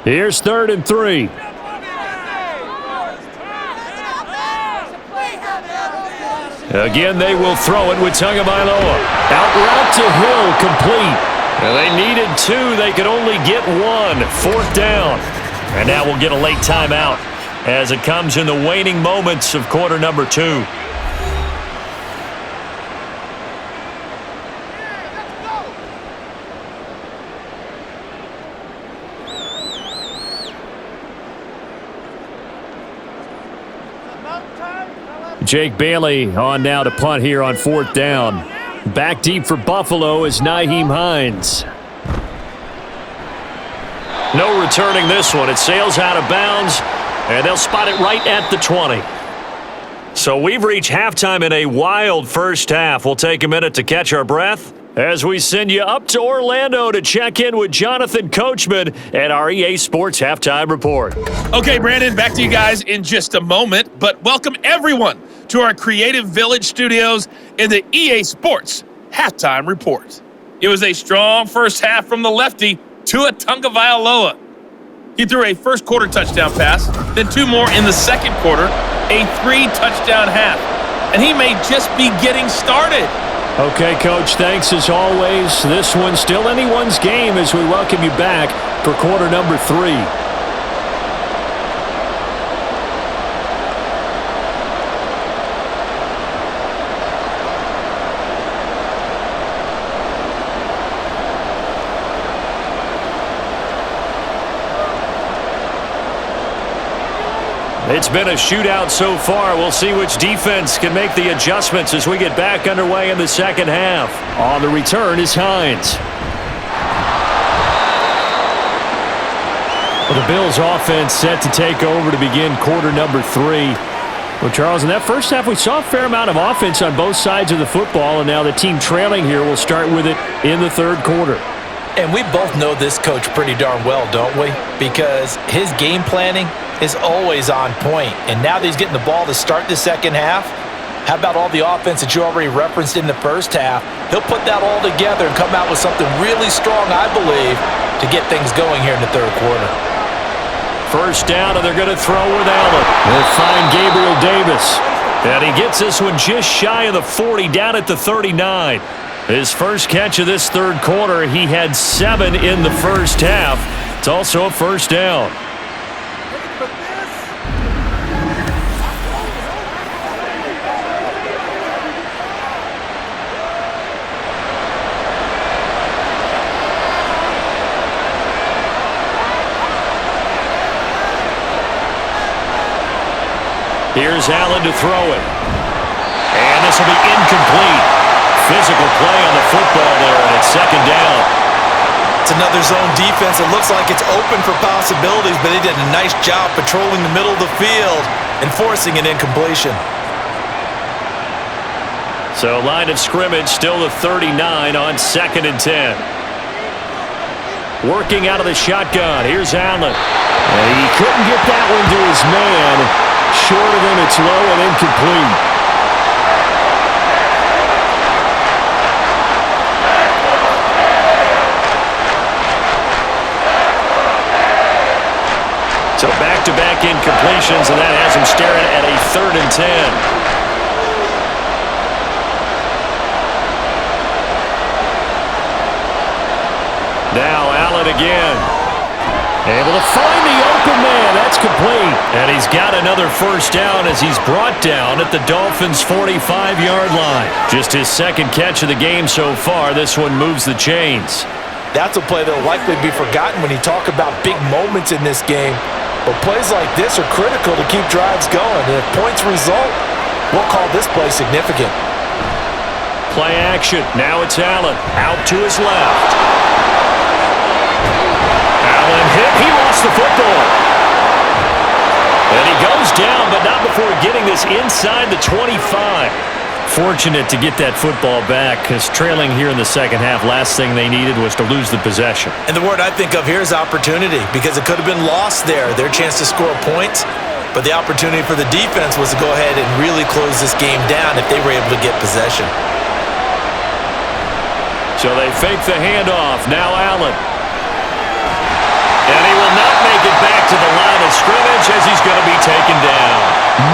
Here's 3rd and 3. Again, they will throw it with Tagovailoa. Out route to Hill, complete. And they needed 2. They could only get 1. 4th down. And now we'll get a late timeout as it comes in the waning moments of quarter number 2. Jake Bailey on now to punt here on 4th down. Back deep for Buffalo is Nyheim Hines. No returning this one. It sails out of bounds, and they'll spot it right at the 20. So we've reached halftime in a wild first half. We'll take a minute to catch our breath as we send you up to Orlando to check in with Jonathan Coachman at our EA Sports Halftime Report. Okay, Brandon, back to you guys in just a moment, but welcome everyone to our Creative Village studios in the EA Sports Halftime Report. It was a strong first half from the lefty, Tua Tagovailoa. He threw a first quarter touchdown pass, then 2 more in the second quarter, a 3-touchdown half. And he may just be getting started. Okay, Coach, thanks as always. This one's still anyone's game as we welcome you back for quarter number 3. It's been a shootout so far. We'll see which defense can make the adjustments as we get back underway in the second half. On the return is Hines. Well, the Bills offense set to take over to begin quarter number 3. Well, Charles, in that first half, we saw a fair amount of offense on both sides of the football, and now the team trailing here will start with it in the third quarter. And we both know this coach pretty darn well, don't we? Because his game planning is always on point. And now that he's getting the ball to start the second half, how about all the offense that you already referenced in the first half? He'll put that all together and come out with something really strong, I believe, to get things going here in the third quarter. First down, and they're going to throw with Allen. They'll find Gabriel Davis. And he gets this one just shy of the 40, down at the 39. His first catch of this third quarter, he had 7 in the first half. It's also a first down. Here's Allen to throw it. And this will be incomplete. Physical play on the football there, and it's second down. It's another zone defense. It looks like it's open for possibilities, but they did a nice job patrolling the middle of the field and forcing an incompletion. So line of scrimmage still the 39 on 2nd and 10. Working out of the shotgun. Here's Allen. And he couldn't get that one to his man. Short of him, it's low and incomplete. So back-to-back incompletions, and that has him staring at a 3rd and 10. Now Allen again. Able to find the open man. That's complete. And he's got another first down as he's brought down at the Dolphins' 45-yard line. Just his second catch of the game so far. This one moves the chains. That's a play that will likely be forgotten when you talk about big moments in this game. But plays like this are critical to keep drives going. And if points result, we'll call this play significant. Play action. Now it's Allen. Out to his left. Allen hit. He lost the football. And he goes down, but not before getting this inside the 25. Fortunate to get that football back, because trailing here in the second half, last thing they needed was to lose the possession. And the word I think of here is opportunity, because it could have been lost there, their chance to score points. But the opportunity for the defense was to go ahead and really close this game down if they were able to get possession. So they fake the handoff. Now Allen. And he will not make it back to the line of scrimmage as he's going to be taken down.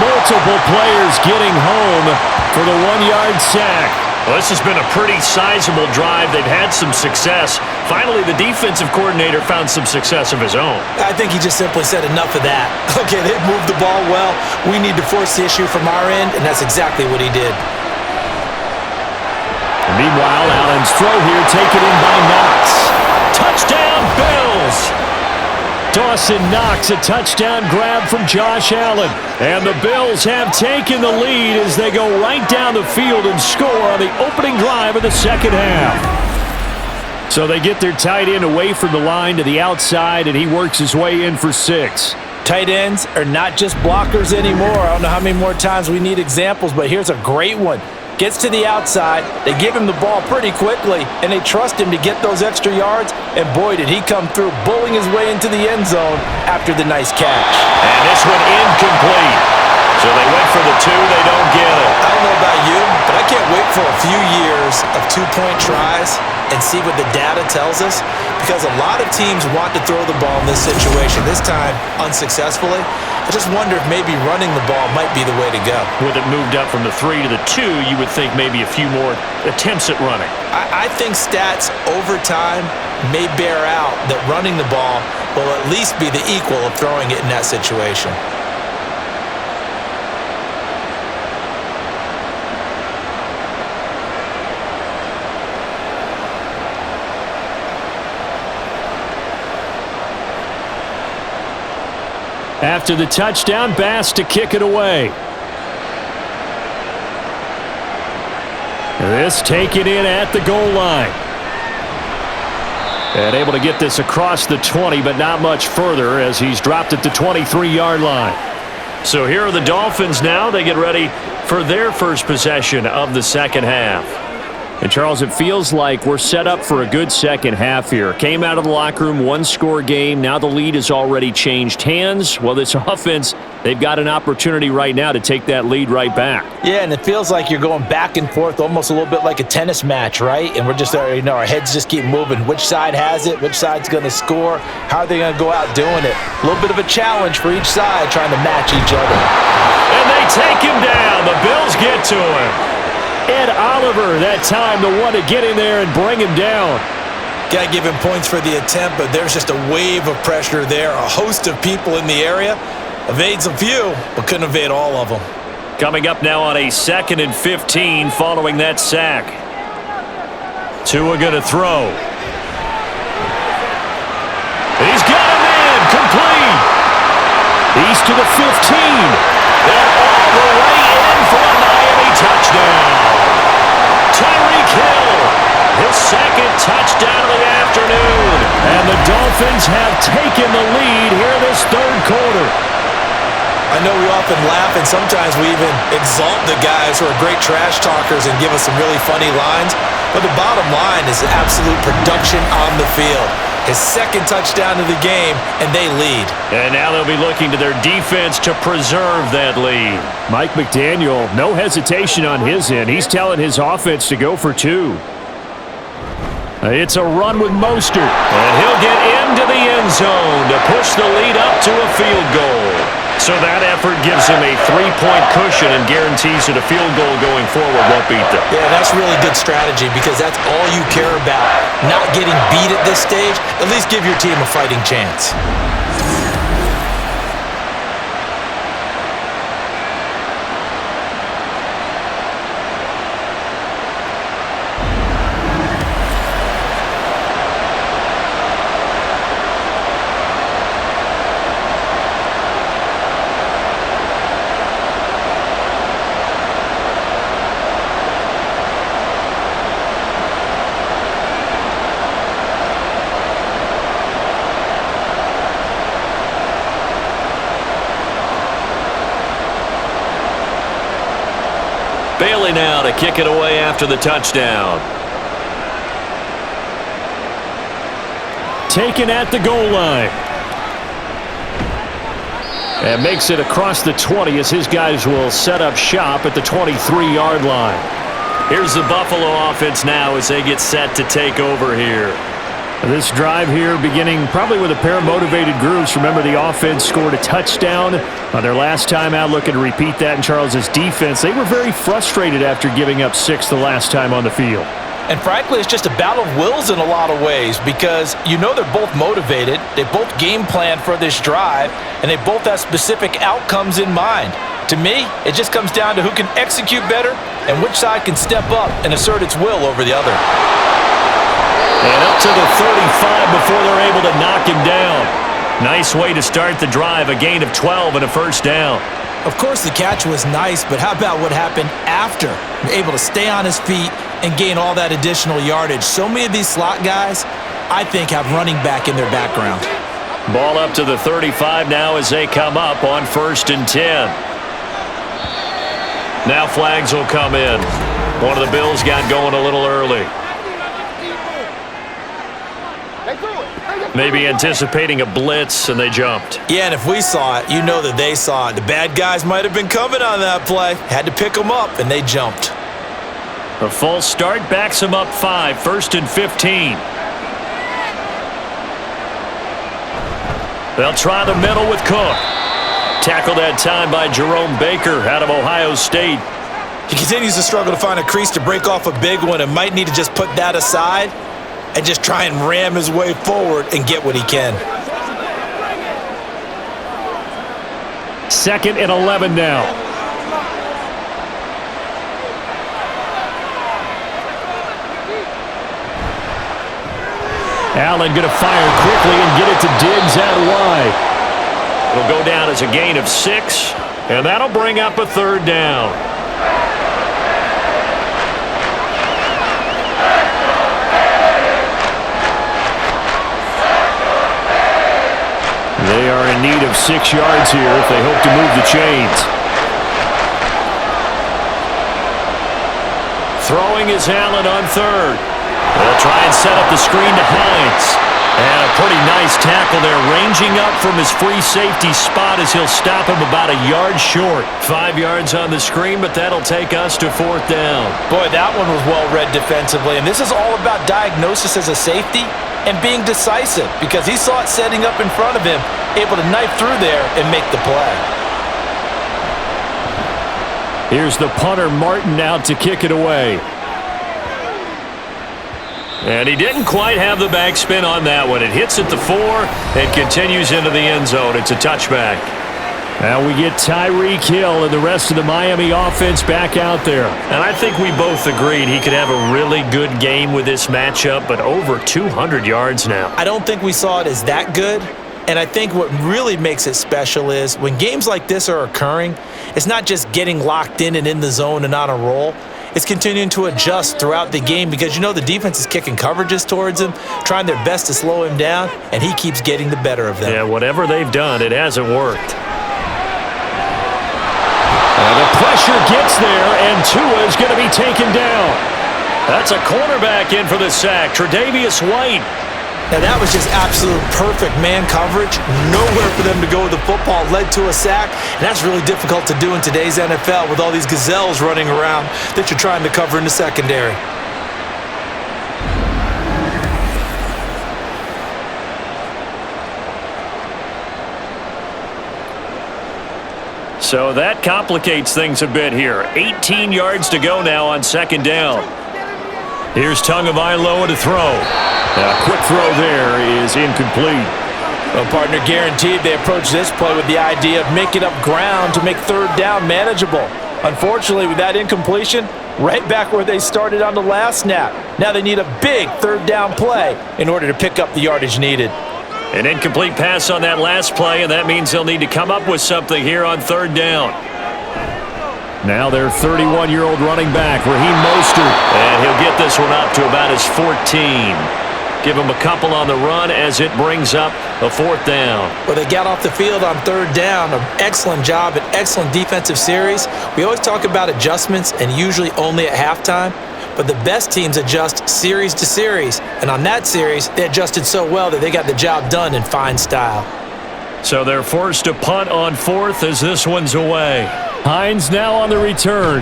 Multiple players getting home for the 1-yard sack. Well, this has been a pretty sizable drive. They've had some success. Finally, the defensive coordinator found some success of his own. I think he just simply said enough of that. Okay, they've moved the ball well. We need to force the issue from our end, and that's exactly what he did. Meanwhile, Allen's throw here taken in by Knox. Touchdown, Bills! Dawson Knox, a touchdown grab from Josh Allen. And the Bills have taken the lead as they go right down the field and score on the opening drive of the second half. So they get their tight end away from the line to the outside, and he works his way in for 6. Tight ends are not just blockers anymore. I don't know how many more times we need examples, but here's a great one. Gets to the outside, they give him the ball pretty quickly, and they trust him to get those extra yards, and boy, did he come through, bowling his way into the end zone after the nice catch. And this one incomplete. So they went for the 2, they don't get it. I don't know about you, but I can't can't wait for a few years of two-point tries and see what the data tells us, because a lot of teams want to throw the ball in this situation, this time unsuccessfully. I just wonder if maybe running the ball might be the way to go. With it moved up from the 3 to the 2, you would think maybe a few more attempts at running. I think stats over time may bear out that running the ball will at least be the equal of throwing it in that situation. After the touchdown, Bass to kick it away. This taken in at the goal line. And able to get this across the 20, but not much further as he's dropped at the 23-yard line. So here are the Dolphins now. They get ready for their first possession of the second half. And, Charles, it feels like we're set up for a good second half here. Came out of the locker room, one-score game. Now the lead has already changed hands. Well, this offense, they've got an opportunity right now to take that lead right back. Yeah, and it feels like you're going back and forth almost a little bit like a tennis match, right? And we're just, our heads just keep moving. Which side has it? Which side's going to score? How are they going to go out doing it? A little bit of a challenge for each side trying to match each other. And they take him down. The Bills get to him. Ed Oliver, that time, the one to get in there and bring him down. Got to give him points for the attempt, but there's just a wave of pressure there. A host of people in the area. Evades a few, but couldn't evade all of them. Coming up now on a 2nd and 15 following that sack. Tua going to throw. He's got him in, complete. He's to the 15. And all the way in for a Miami touchdown. Tyreek Hill, his second touchdown of the afternoon. And the Dolphins have taken the lead here this third quarter. I know we often laugh and sometimes we even exalt the guys who are great trash talkers and give us some really funny lines. But the bottom line is absolute production on the field. His second touchdown of the game, and they lead. And now they'll be looking to their defense to preserve that lead. Mike McDaniel, no hesitation on his end. He's telling his offense to go for 2. It's a run with Mostert. And he'll get into the end zone to push the lead up to a field goal. So that effort gives him a 3-point cushion and guarantees that a field goal going forward won't beat them. Yeah, that's really good strategy because that's all you care about. Not getting beat at this stage. At least give your team a fighting chance. Bailey now to kick it away after the touchdown. Taken at the goal line. And makes it across the 20 as his guys will set up shop at the 23-yard line. Here's the Buffalo offense now as they get set to take over here. This drive here beginning probably with a pair of motivated groups. Remember, the offense scored a touchdown on their last time out, looking to repeat that in Charles's defense. They were very frustrated after giving up 6 the last time on the field. And frankly, it's just a battle of wills in a lot of ways because you know they're both motivated, they both game plan for this drive, and they both have specific outcomes in mind. To me, it just comes down to who can execute better and which side can step up and assert its will over the other. And up to the 35 before they're able to knock him down. Nice way to start the drive, a gain of 12 and a first down. Of course, the catch was nice, but how about what happened after? Able to stay on his feet and gain all that additional yardage. So many of these slot guys, I think, have running back in their background. Ball up to the 35 now as they come up on 1st and 10. Now flags will come in. One of the Bills got going a little early. Maybe anticipating a blitz, and they jumped. Yeah, and if we saw it, you know that they saw it. The bad guys might have been coming on that play. Had to pick them up, and they jumped. A false start backs him up 5, 1st and 15. They'll try the middle with Cook. Tackled that time by Jerome Baker out of Ohio State. He continues to struggle to find a crease to break off a big one and might need to just put that aside and just try and ram his way forward and get what he can. 2nd and 11 now. Allen going to fire quickly and get it to Diggs out wide. It'll go down as a gain of 6, and that'll bring up a 3rd down. They are in need of 6 yards here if they hope to move the chains. Throwing is Allen on 3rd. They'll try and set up the screen to Hines. And a pretty nice tackle there, ranging up from his free safety spot as he'll stop him about a yard short. 5 yards on the screen, but that'll take us to 4th down. Boy, that one was well read defensively, and this is all about diagnosis as a safety and being decisive because he saw it setting up in front of him, able to knife through there and make the play. Here's the punter Martin out to kick it away. And he didn't quite have the backspin on that one. It hits at the 4 and continues into the end zone. It's a touchback. Now we get Tyreek Hill and the rest of the Miami offense back out there. And I think we both agreed he could have a really good game with this matchup, but over 200 yards now. I don't think we saw it as that good. And I think what really makes it special is when games like this are occurring, it's not just getting locked in and in the zone and on a roll. It's continuing to adjust throughout the game because you know the defense is kicking coverages towards him, trying their best to slow him down, and he keeps getting the better of them. Yeah, whatever they've done, it hasn't worked. The pressure gets there, and Tua is going to be taken down. That's a cornerback in for the sack, Tre'Davious White. Now that was just absolute perfect man coverage. Nowhere for them to go with the football. Led to a sack, and that's really difficult to do in today's NFL with all these gazelles running around that you're trying to cover in the secondary. So that complicates things a bit here. 18 yards to go now on 2nd down. Here's Tagovailoa to throw. A quick throw there is incomplete. Well, partner, guaranteed they approach this play with the idea of making up ground to make 3rd down manageable. Unfortunately, with that incompletion, right back where they started on the last snap. Now they need a big 3rd down play in order to pick up the yardage needed. An incomplete pass on that last play, and that means they'll need to come up with something here on 3rd down. Now their 31-year-old running back, Raheem Mostert. And he'll get this one up to about his 14. Give him a couple on the run as it brings up a 4th down. Well, they got off the field on 3rd down. An excellent job, an excellent defensive series. We always talk about adjustments and usually only at halftime. But the best teams adjust series to series. And on that series, they adjusted so well that they got the job done in fine style. So they're forced to punt on 4th as this one's away. Hines now on the return.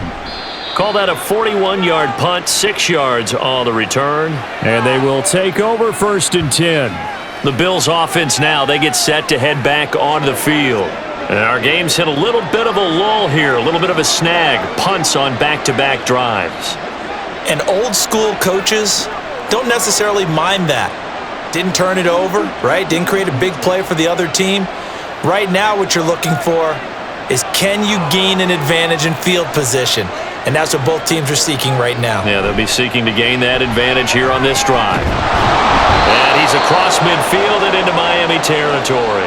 Call that a 41-yard punt, 6 yards on the return. And they will take over 1st and 10. The Bills offense now, they get set to head back onto the field. And our game's hit a little bit of a lull here, a little bit of a snag. Punts on back-to-back drives. And old school coaches don't necessarily mind that. Didn't turn it over, right? Didn't create a big play for the other team. Right now what you're looking for is can you gain an advantage in field position? And that's what both teams are seeking right now. Yeah, they'll be seeking to gain that advantage here on this drive. And he's across midfield and into Miami territory.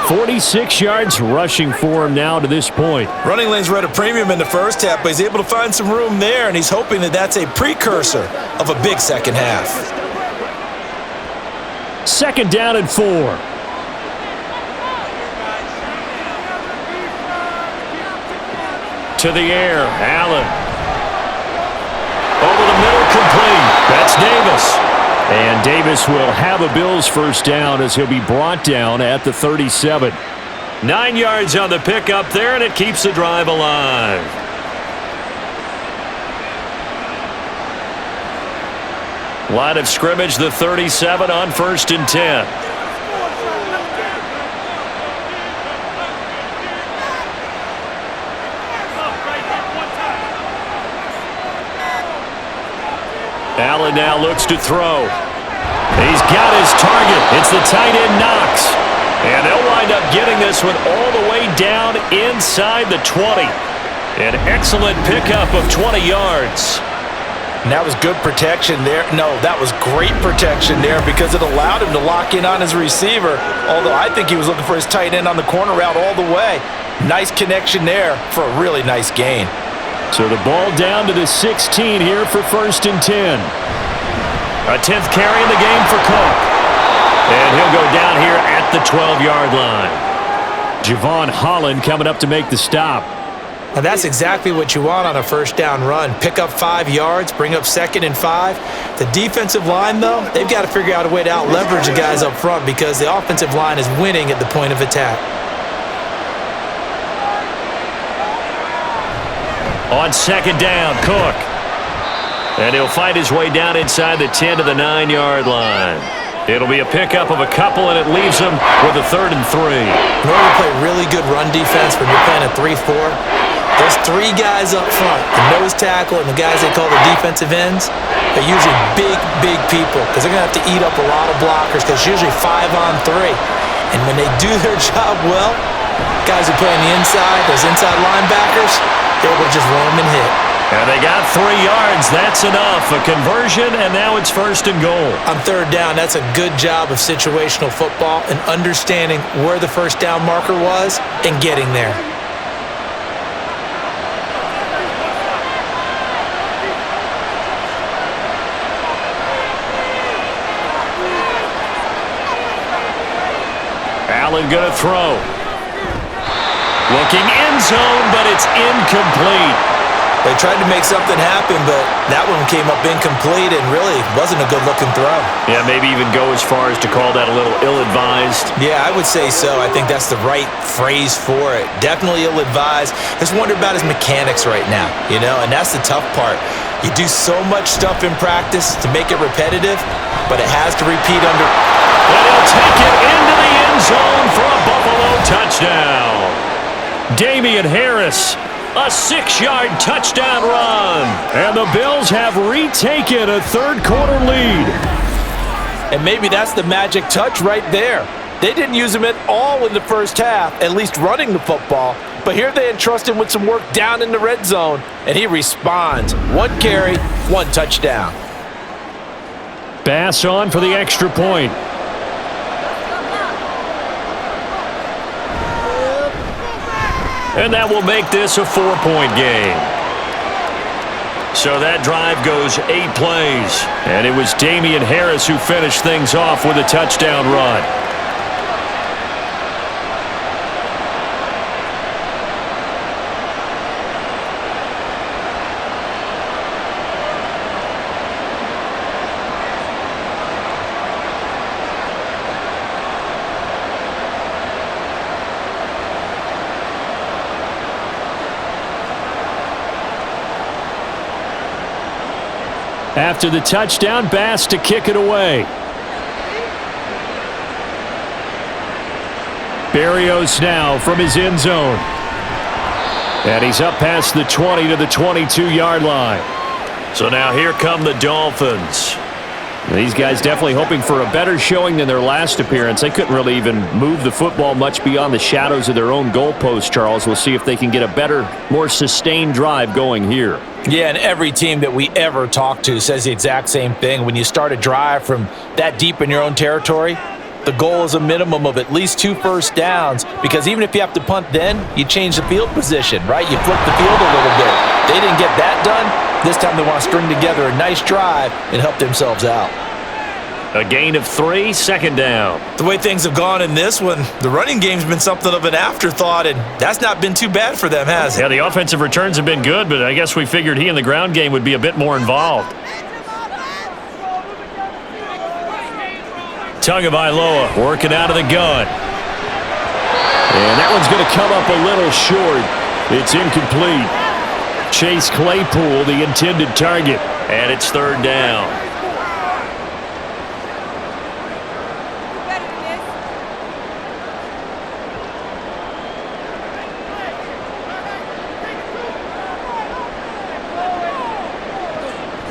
46 yards rushing for him now to this point. Running lanes were at a premium in the first half, but he's able to find some room there, and he's hoping that that's a precursor of a big second half. 2nd down and 4. To the air, Allen. Over the middle, complete. That's Davis. And Davis will have a Bills 1st down as he'll be brought down at the 37. 9 yards on the pickup there, and it keeps the drive alive. Line of scrimmage, the 37 on 1st and 10. Allen now looks to throw. He's got his target. It's the tight end Knox. And they'll wind up getting this one all the way down inside the 20. An excellent pickup of 20 yards. And that was good protection there. No, that was great protection there because it allowed him to lock in on his receiver, although I think he was looking for his tight end on the corner route all the way. Nice connection there for a really nice gain. So the ball down to the 16 here for 1st and 10. A 10th carry in the game for Cook. And he'll go down here at the 12-yard line. Javon Holland coming up to make the stop. And that's exactly what you want on a first down run. Pick up 5 yards, bring up 2nd and 5. The defensive line, though, they've got to figure out a way to out-leverage the guys up front because the offensive line is winning at the point of attack. On 2nd down, Cook. And he'll fight his way down inside the 10 to the 9-yard line. It'll be a pickup of a couple, and it leaves him with a 3rd and 3. In order to play really good run defense when you're playing a 3-4, those 3 guys up front, the nose tackle and the guys they call the defensive ends, are usually big people because they're going to have to eat up a lot of blockers because it's usually 5 on 3. And when they do their job well, guys who play on the inside, those inside linebackers, they're able to just roam and hit. And they got 3 yards. That's enough. A conversion, and now it's 1st and goal. On 3rd down, that's a good job of situational football and understanding where the first down marker was and getting there. Allen going to throw. Looking end zone, but it's incomplete. They tried to make something happen, but that one came up incomplete and really wasn't a good-looking throw. Yeah, maybe even go as far as to call that a little ill-advised. Yeah, I would say so. I think that's the right phrase for it. Definitely ill-advised. Just wonder about his mechanics right now, you know, and that's the tough part. You do so much stuff in practice to make it repetitive, but it has to repeat under. And he'll take it into the end zone for a Buffalo touchdown. Damian Harris. A 6-yard touchdown run. And the Bills have retaken a 3rd-quarter lead. And maybe that's the magic touch right there. They didn't use him at all in the first half, at least running the football. But here they entrust him with some work down in the red zone, and he responds. 1 carry, 1 touchdown. Bass on for the extra point. And that will make this a 4-point game. So that drive goes 8 plays. And it was Damian Harris who finished things off with a touchdown run. After the touchdown, Bass to kick it away. Berrios now from his end zone. And he's up past the 20 to the 22-yard line. So now here come the Dolphins. These guys definitely hoping for a better showing than their last appearance. They couldn't really even move the football much beyond the shadows of their own goalpost, Charles. We'll see if they can get a better, more sustained drive going here. Yeah, and every team that we ever talk to says the exact same thing. When you start a drive from that deep in your own territory, the goal is a minimum of at least 2 first downs because even if you have to punt then, you change the field position, right? You flip the field a little bit. They didn't get that done. This time they want to string together a nice drive and help themselves out. A gain of 3, 2nd down. The way things have gone in this one, the running game's been something of an afterthought, and that's not been too bad for them, has it? Yeah, the offensive returns have been good, but I guess we figured he in the ground game would be a bit more involved. Tagovailoa working out of the gun. And that one's going to come up a little short. It's incomplete. Chase Claypool, the intended target, and it's 3rd down.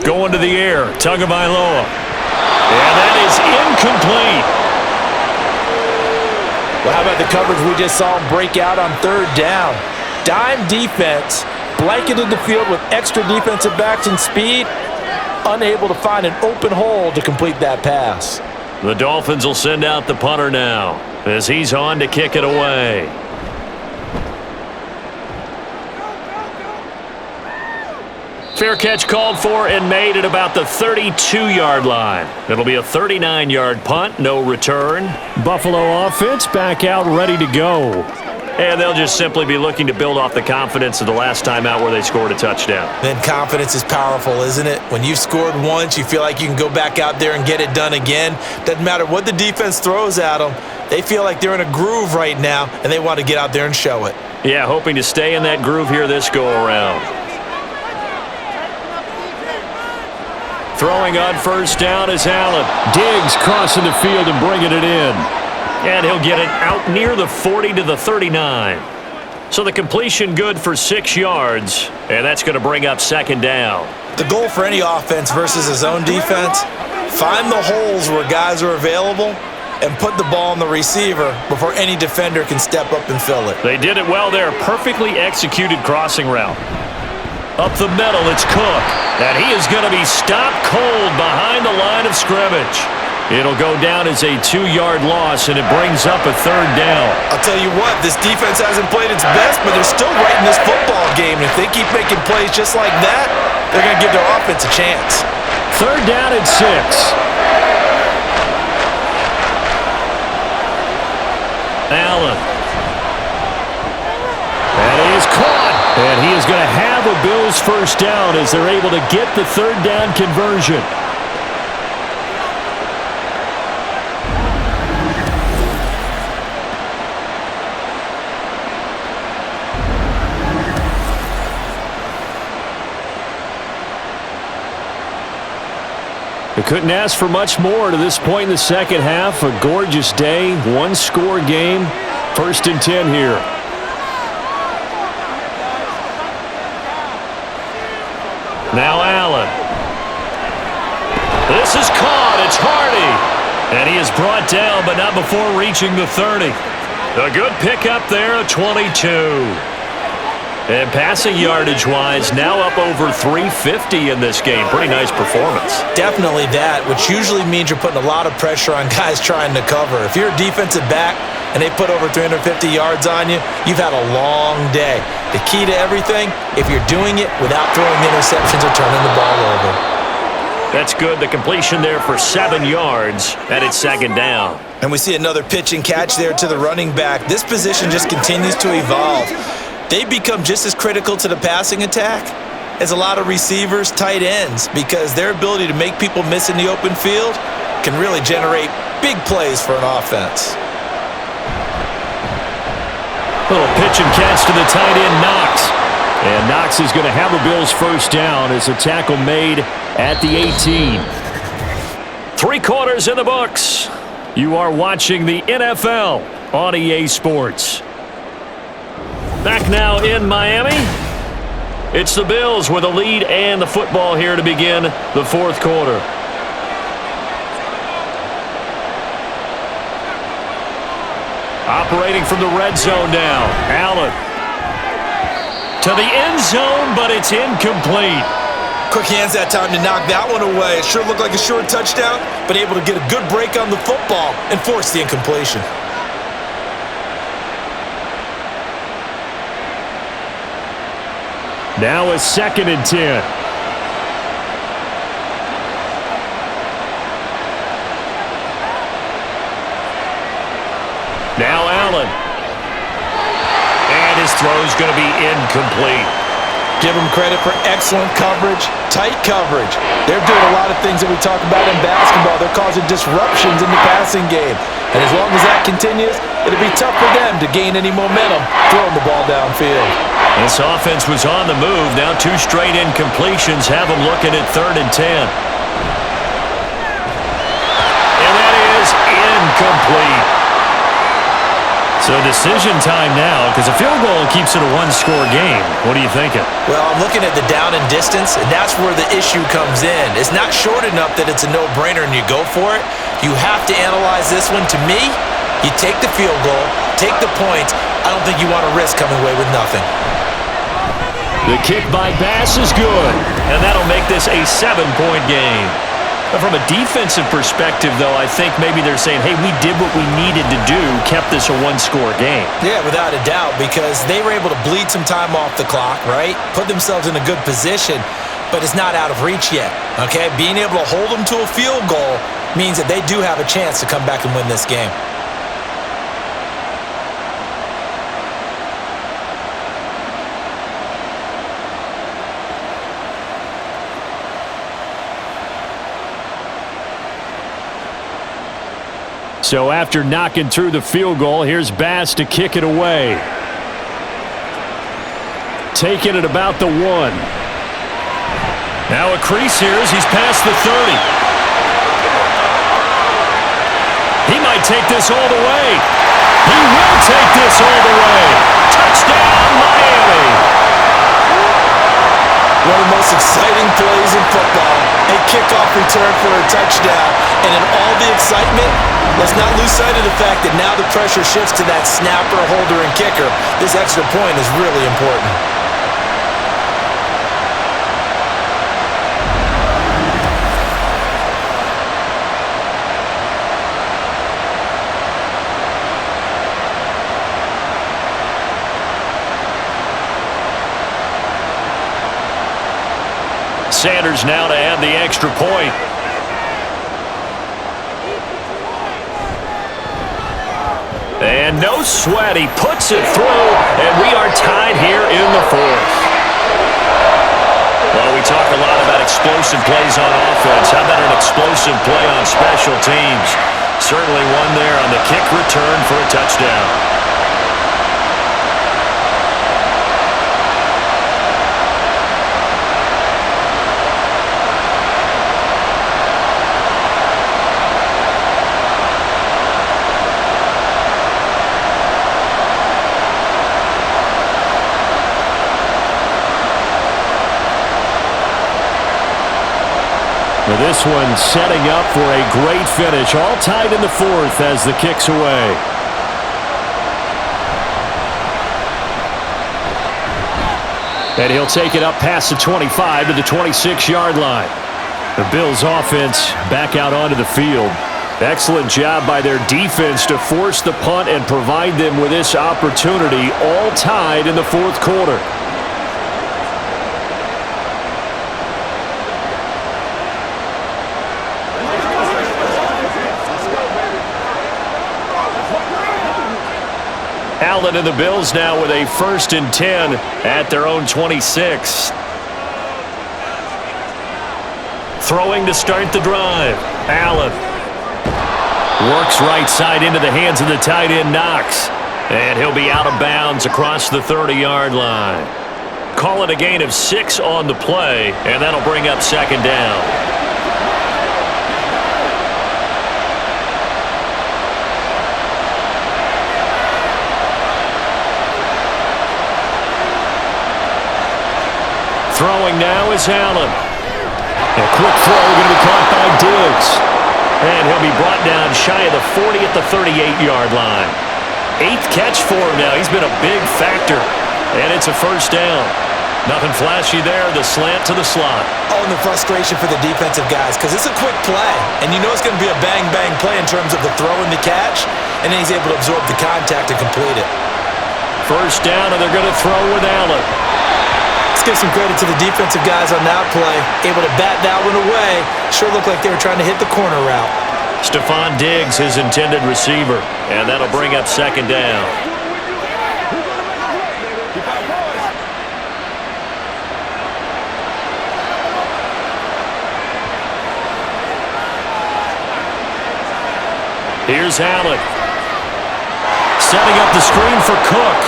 going to the air. Tagovailoa. And that is incomplete. Well, how about the coverage we just saw him break out on third down? Dime defense, blanketed the field with extra defensive backs and speed, unable to find an open hole to complete that pass. The Dolphins will send out the punter now as he's on to kick it away. Fair catch called for and made at about the 32-yard line. It'll be a 39-yard punt, no return. Buffalo offense back out ready to go. And they'll just simply be looking to build off the confidence of the last time out where they scored a touchdown. Then confidence is powerful, isn't it? When you've scored once, you feel like you can go back out there and get it done again. Doesn't matter what the defense throws at them. They feel like they're in a groove right now, and they want to get out there and show it. Yeah, hoping to stay in that groove here this go-around. Throwing on first down is Allen. Diggs crossing the field and bringing it in. And he'll get it out near the 40 to the 39. So the completion good for 6 yards, and that's going to bring up second down. The goal for any offense versus a zone defense, find the holes where guys are available and put the ball on the receiver before any defender can step up and fill it. They did it well there. Perfectly executed crossing route. Up the middle, it's Cook. And he is going to be stopped cold behind the line of scrimmage. It'll go down as a 2-yard loss, and it brings up a third down. I'll tell you what, this defense hasn't played its best, but they're still right in this football game. If they keep making plays just like that, they're going to give their offense a chance. Third down and 6. Allen. And he is caught. And he is going to have a Bills first down as they're able to get the third down conversion. They couldn't ask for much more to this point in the second half. A gorgeous day, one-score game. 1st and 10 here. Now Allen. This is caught. It's Hardy. And he is brought down, but not before reaching the 30. A good pickup there, a 22. And passing yardage-wise, now up over 350 in this game. Pretty nice performance. Definitely that, which usually means you're putting a lot of pressure on guys trying to cover. If you're a defensive back and they put over 350 yards on you, you've had a long day. The key to everything, if you're doing it without throwing interceptions or turning the ball over. That's good. The completion there for 7 yards, and it's second down. And we see another pitch and catch there to the running back. This position just continues to evolve. They've become just as critical to the passing attack as a lot of receivers, tight ends, because their ability to make people miss in the open field can really generate big plays for an offense. Little pitch and catch to the tight end, Knox. And Knox is going to have a Bills first down as a tackle made at the 18. 3 quarters in the books. You are watching the NFL on EA Sports. Back now in Miami. It's the Bills with a lead and the football here to begin the 4th quarter. Operating from the red zone now. Allen. To the end zone, but it's incomplete. Quick hands that time to knock that one away. It sure looked like a short touchdown, but able to get a good break on the football and force the incompletion. Now a 2nd and 10. Now Allen. And his throw's going to be incomplete. Give them credit for excellent coverage, tight coverage. They're doing a lot of things that we talk about in basketball. They're causing disruptions in the passing game. And as long as that continues, it'll be tough for them to gain any momentum throwing the ball downfield. This offense was on the move. Now 2 straight incompletions have them looking at 3rd and 10. And that is incomplete. So decision time now, because a field goal keeps it a one-score game. What are you thinking? Well, I'm looking at the down and distance, and that's where the issue comes in. It's not short enough that it's a no-brainer and you go for it. You have to analyze this one. To me, you take the field goal, take the points. I don't think you want to risk coming away with nothing. The kick by Bass is good, and that'll make this a 7-point game. But from a defensive perspective, though, I think maybe they're saying, hey, we did what we needed to do, kept this a one-score game. Yeah, without a doubt, because they were able to bleed some time off the clock, right? Put themselves in a good position, but it's not out of reach yet, okay? Being able to hold them to a field goal means that they do have a chance to come back and win this game. So after knocking through the field goal, here's Bass to kick it away. Taking it about the 1. Now a crease here as he's past the 30. He might take this all the way. He will take this all the way. Touchdown, Miami. One of the most exciting plays in football, a kickoff return for a touchdown. And in all the excitement, let's not lose sight of the fact that now the pressure shifts to that snapper, holder, and kicker. This extra point is really important. Sanders now to add the extra point. And no sweat, he puts it through, and we are tied here in the 4th. Well, we talk a lot about explosive plays on offense. How about an explosive play on special teams? Certainly one there on the kick return for a touchdown. Well, this one setting up for a great finish. All tied in the 4th as the kick's away. And he'll take it up past the 25 to the 26-yard line. The Bills offense back out onto the field. Excellent job by their defense to force the punt and provide them with this opportunity, all tied in the 4th quarter. Allen and the Bills now with a 1st and 10 at their own 26. Throwing to start the drive. Allen works right side into the hands of the tight end Knox. And he'll be out of bounds across the 30-yard line. Call it a gain of 6 on the play, and that'll bring up 2nd down. Throwing now is Allen. A quick throw going to be caught by Diggs. And he'll be brought down shy of the 40 at the 38-yard line. 8th catch for him now. He's been a big factor. And it's a 1st down. Nothing flashy there. The slant to the slot. Oh, and the frustration for the defensive guys because it's a quick play. And you know it's going to be a bang-bang play in terms of the throw and the catch. And then he's able to absorb the contact and complete it. 1st down, and they're going to throw with Allen. Let's give some credit to the defensive guys on that play. Able to bat that one away. Sure looked like they were trying to hit the corner route. Stephon Diggs, his intended receiver. And that'll bring up 2nd down. Here's Allen. Setting up the screen for Cook.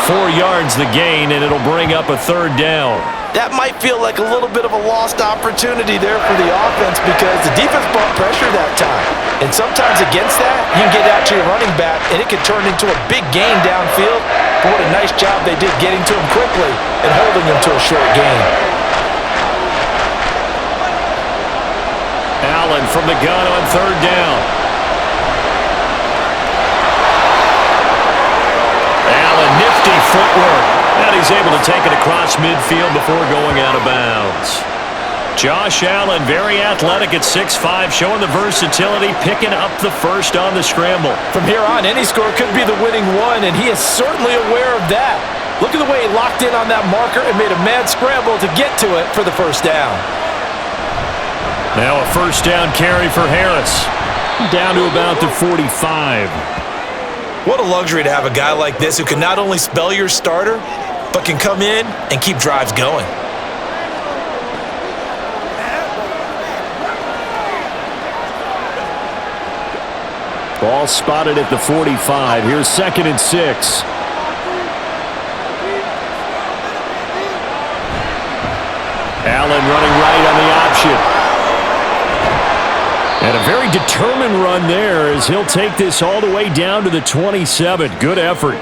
4 yards the gain, and it'll bring up a 3rd down. that might feel like a little bit of a lost opportunity there for the offense because the defense brought pressure that time. And sometimes against that, you can get out to your running back, and it can turn into a big gain downfield. But what a nice job they did getting to him quickly and holding him to a short gain. Allen from the gun on third down. Allen, nifty footwork. And he's able to take it across midfield before going out of bounds. Josh Allen, very athletic at 6'5", showing the versatility, picking up the first on the scramble. From here on, any score could be the winning one, and he is certainly aware of that. Look at the way he locked in on that marker and made a mad scramble to get to it for the first down. Now a first down carry for Harris. Down to about the 45. What a luxury to have a guy like this who can not only spell your starter, but can come in and keep drives going. Ball spotted at the 45. Here's 2nd and 6. Allen running right on the option. And a very determined run there as he'll take this all the way down to the 27. Good effort.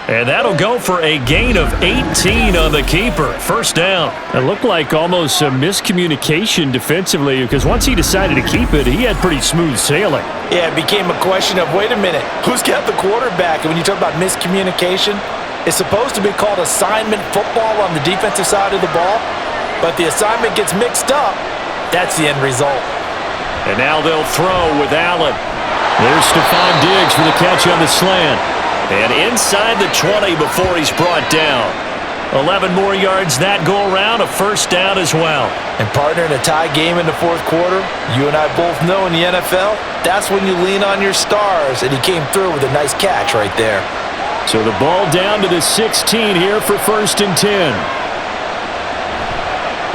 And that'll go for a gain of 18 on the keeper. First down. It looked like almost a miscommunication defensively because once he decided to keep it, he had pretty smooth sailing. Yeah, it became a question of, wait a minute, who's got the quarterback? And when you talk about miscommunication, it's supposed to be called assignment football on the defensive side of the ball. But the assignment gets mixed up. That's the end result. And now they'll throw with Allen. There's Stephon Diggs for the catch on the slant. And inside the 20 before he's brought down. 11 more yards that go around, a first down as well. And partner, in a tie game in the fourth quarter, you and I both know in the NFL, that's when you lean on your stars. And he came through with a nice catch right there. So the ball down to the 16 here for 1st and 10.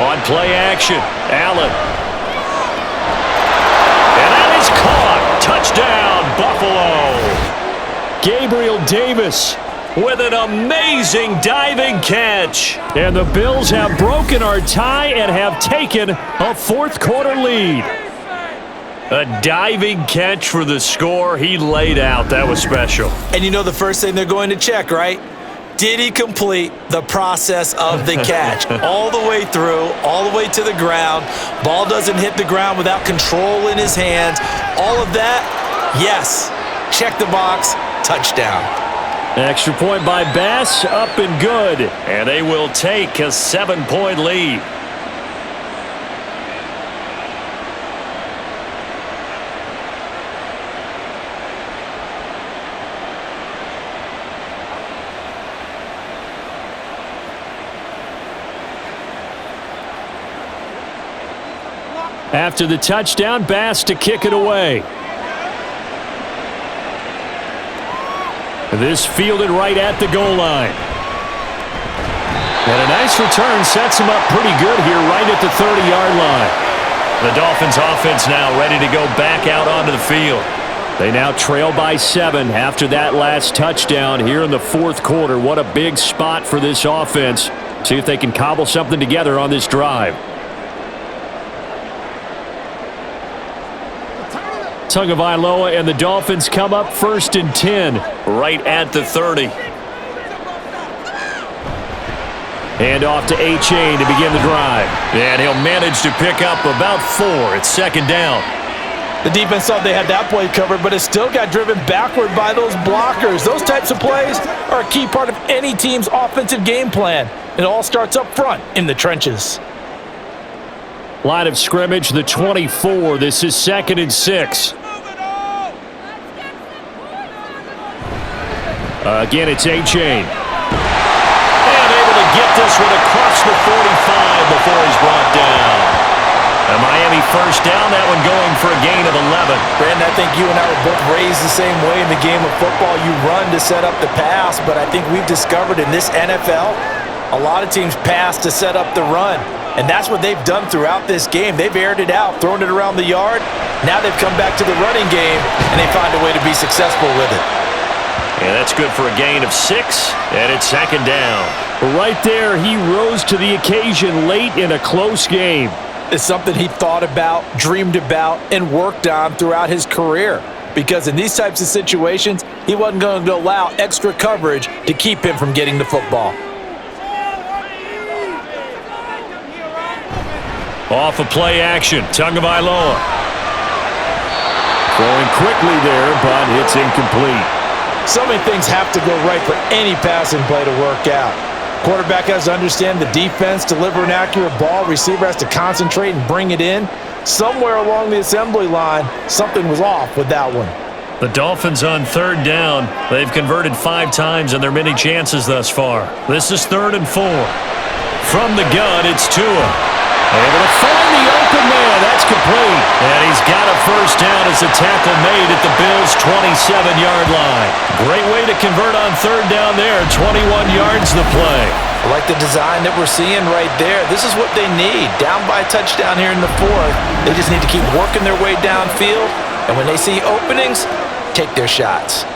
On play action, Allen. Touchdown, Buffalo. Gabriel Davis with an amazing diving catch. And the Bills have broken our tie and have taken a fourth quarter lead. A diving catch for the score. He laid out. That was special. And you know the first thing they're going to check, right? Did he complete the process of the catch? All the way through, all the way to the ground. Ball doesn't hit the ground without control in his hands. All of that, yes. Check the box, touchdown. Extra point by Bass, up and good. And they will take a 7-point lead. After the touchdown, Bass to kick it away. This fielded right at the goal line. And a nice return sets him up pretty good here right at the 30-yard line. The Dolphins offense now ready to go back out onto the field. They now trail by 7 after that last touchdown here in the fourth quarter. What a big spot for this offense. See if they can cobble something together on this drive. Tagovailoa and the Dolphins come up 1st and 10 right at the 30. Hand off to A-Chain to begin the drive. And he'll manage to pick up about 4. It's 2nd down. The defense thought they had that play covered, but it still got driven backward by those blockers. Those types of plays are a key part of any team's offensive game plan. It all starts up front in the trenches. Line of scrimmage, the 24. This is 2nd and 6. Again, it's A-Chain. And able to get this one across the 45 before he's brought down. A Miami first down, that one going for a gain of 11. Brandon, I think you and I were both raised the same way in the game of football. You run to set up the pass, but I think we've discovered in this NFL, a lot of teams pass to set up the run. And that's what they've done throughout this game. They've aired it out, thrown it around the yard. Now they've come back to the running game, and they find a way to be successful with it. And that's good for a gain of 6, and it's second down. Right there, he rose to the occasion late in a close game. It's something he thought about, dreamed about, and worked on throughout his career. Because in these types of situations, he wasn't going to allow extra coverage to keep him from getting the football. Off of play action, Tagovailoa. Throwing quickly there, but it's incomplete. So many things have to go right for any passing play to work out. Quarterback has to understand the defense, deliver an accurate ball. Receiver has to concentrate and bring it in. Somewhere along the assembly line, something was off with that one. The Dolphins on third down. They've converted 5 times in their many chances thus far. This is 3rd and 4. From the gun, it's Tua. Able to find the open man. That's complete. And he's got a first down as a tackle made at the Bills' 27-yard line. Great way to convert on third down there. 21 yards the play. I like the design that we're seeing right there. This is what they need. Down by a touchdown here in the 4th. They just need to keep working their way downfield. And when they see openings, take their shots.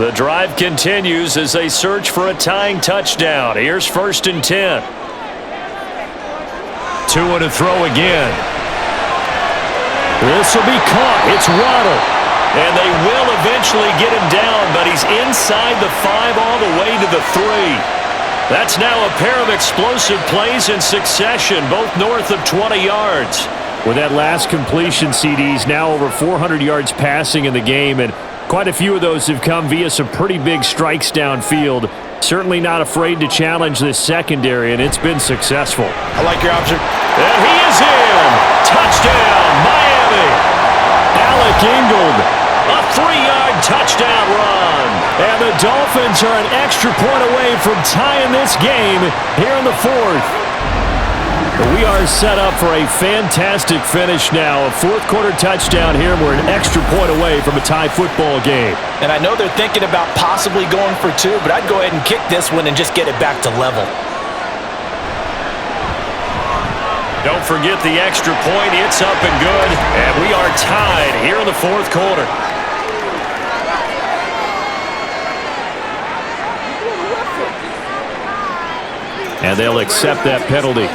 The drive continues as they search for a tying touchdown. Here's 1st and 10. Tua to throw again. This will be caught. It's Waddle. And they will eventually get him down, but he's inside the 5 all the way to the 3. That's now a pair of explosive plays in succession, both north of 20 yards. With that last completion, CD's now over 400 yards passing in the game, and quite a few of those have come via some pretty big strikes downfield. Certainly not afraid to challenge this secondary, and it's been successful. I like your option. And he is in. Touchdown, Miami. Alec Ingold. A 3-yard touchdown run. And the Dolphins are an extra point away from tying this game here in the 4th. We are set up for a fantastic finish now. A 4th-quarter touchdown here. We're an extra point away from a tie football game. And I know they're thinking about possibly going for 2, but I'd go ahead and kick this one and just get it back to level. Don't forget the extra point. It's up and good. And we are tied here in the 4th quarter. And they'll accept that penalty.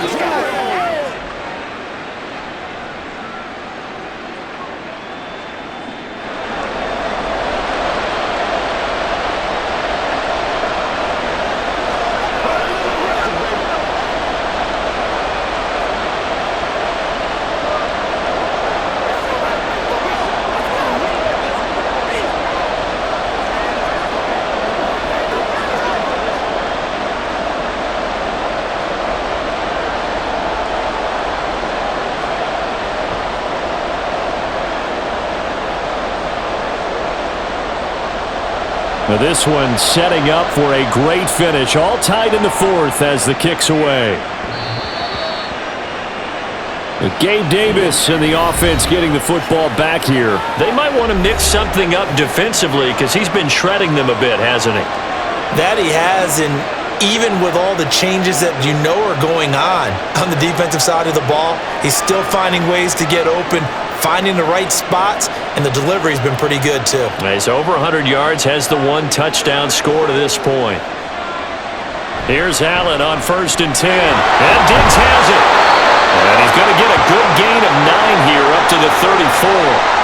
Now this one setting up for a great finish. All tied in the 4th as the kick's away. Gabe Davis and the offense getting the football back here. They might want to mix something up defensively because he's been shredding them a bit, hasn't he? That he has, and even with all the changes that you know are going on the defensive side of the ball, he's still finding ways to get open, finding the right spots, and the delivery's been pretty good too. He's over 100 yards, has the 1 touchdown score to this point. Here's Allen on 1st and 10. And Diggs has it. And he's going to get a good gain of 9 here up to the 34.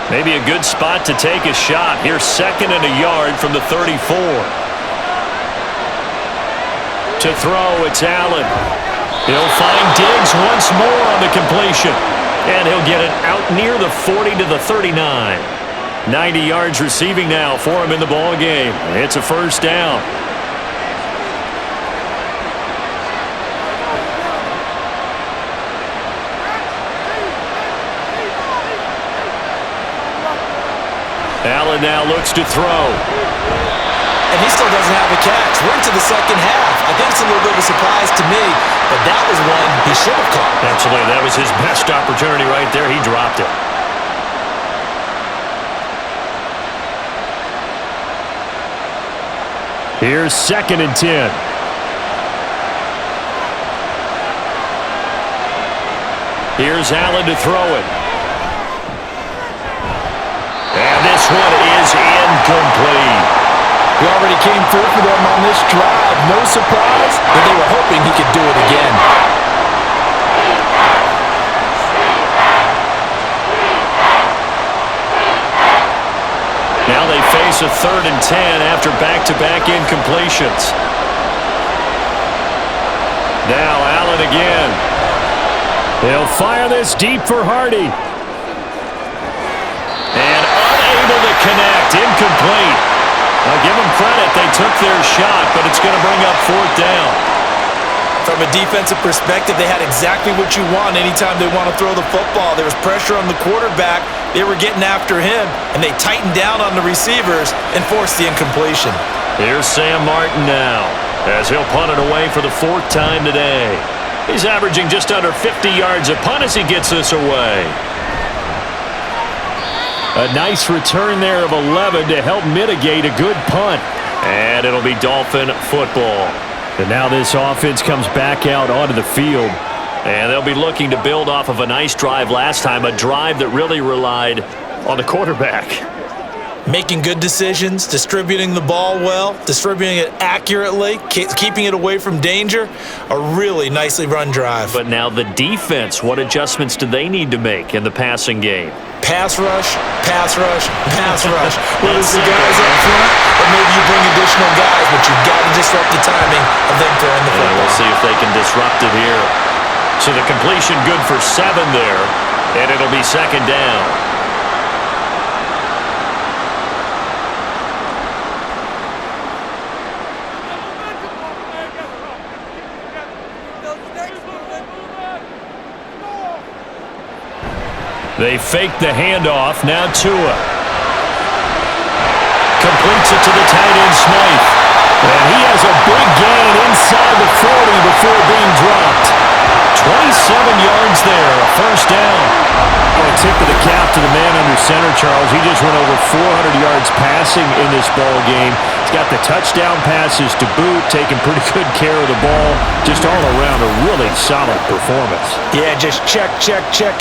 Maybe a good spot to take a shot. Here's 2nd and a yard from the 34. To throw, it's Allen. He'll find Diggs once more on the completion. And he'll get it out near the 40 to the 39. 90 yards receiving now for him in the ball game. It's a first down. Allen now looks to throw. And he still doesn't have a catch. We're into the second half. I think it's a little bit of a surprise to me, but that was one he should have caught. Absolutely. That was his best opportunity right there. He dropped it. Here's 2nd and 10. Here's Allen to throw it. And this one is incomplete. He already came through for them on this drive. No surprise that they were hoping he could do it again. Now they face a 3rd and 10 after back-to-back incompletions. Now Allen again. He'll fire this deep for Hardy. And unable to connect. Incomplete. I'll give them credit. They took their shot, but it's going to bring up 4th down. From a defensive perspective, they had exactly what you want anytime they want to throw the football. There was pressure on the quarterback. They were getting after him, and they tightened down on the receivers and forced the incompletion. Here's Sam Martin now, as he'll punt it away for the 4th time today. He's averaging just under 50 yards a punt as he gets this away. A nice return there of 11 to help mitigate a good punt. And it'll be Dolphin football. And now this offense comes back out onto the field. And they'll be looking to build off of a nice drive last time, a drive that really relied on the quarterback. Making good decisions, distributing the ball well, distributing it accurately, keeping it away from danger. A really nicely run drive. But now the defense, what adjustments do they need to make in the passing game? Pass rush, pass rush, pass rush. Whether it's the guys up front or maybe you bring additional guys, but you've got to disrupt the timing of them throwing the football. We'll see if they can disrupt it here. So the completion good for 7 there, and it'll be 2nd down. They fake the handoff. Now Tua completes it to the tight end Smythe. And he has a big gain inside the 40 before being dropped. 27 yards there, a 1st down. A tip of the cap to the man under center, Charles. He just went over 400 yards passing in this ball game. He's got the touchdown passes to boot, taking pretty good care of the ball. Just all around a really solid performance. Yeah, just check,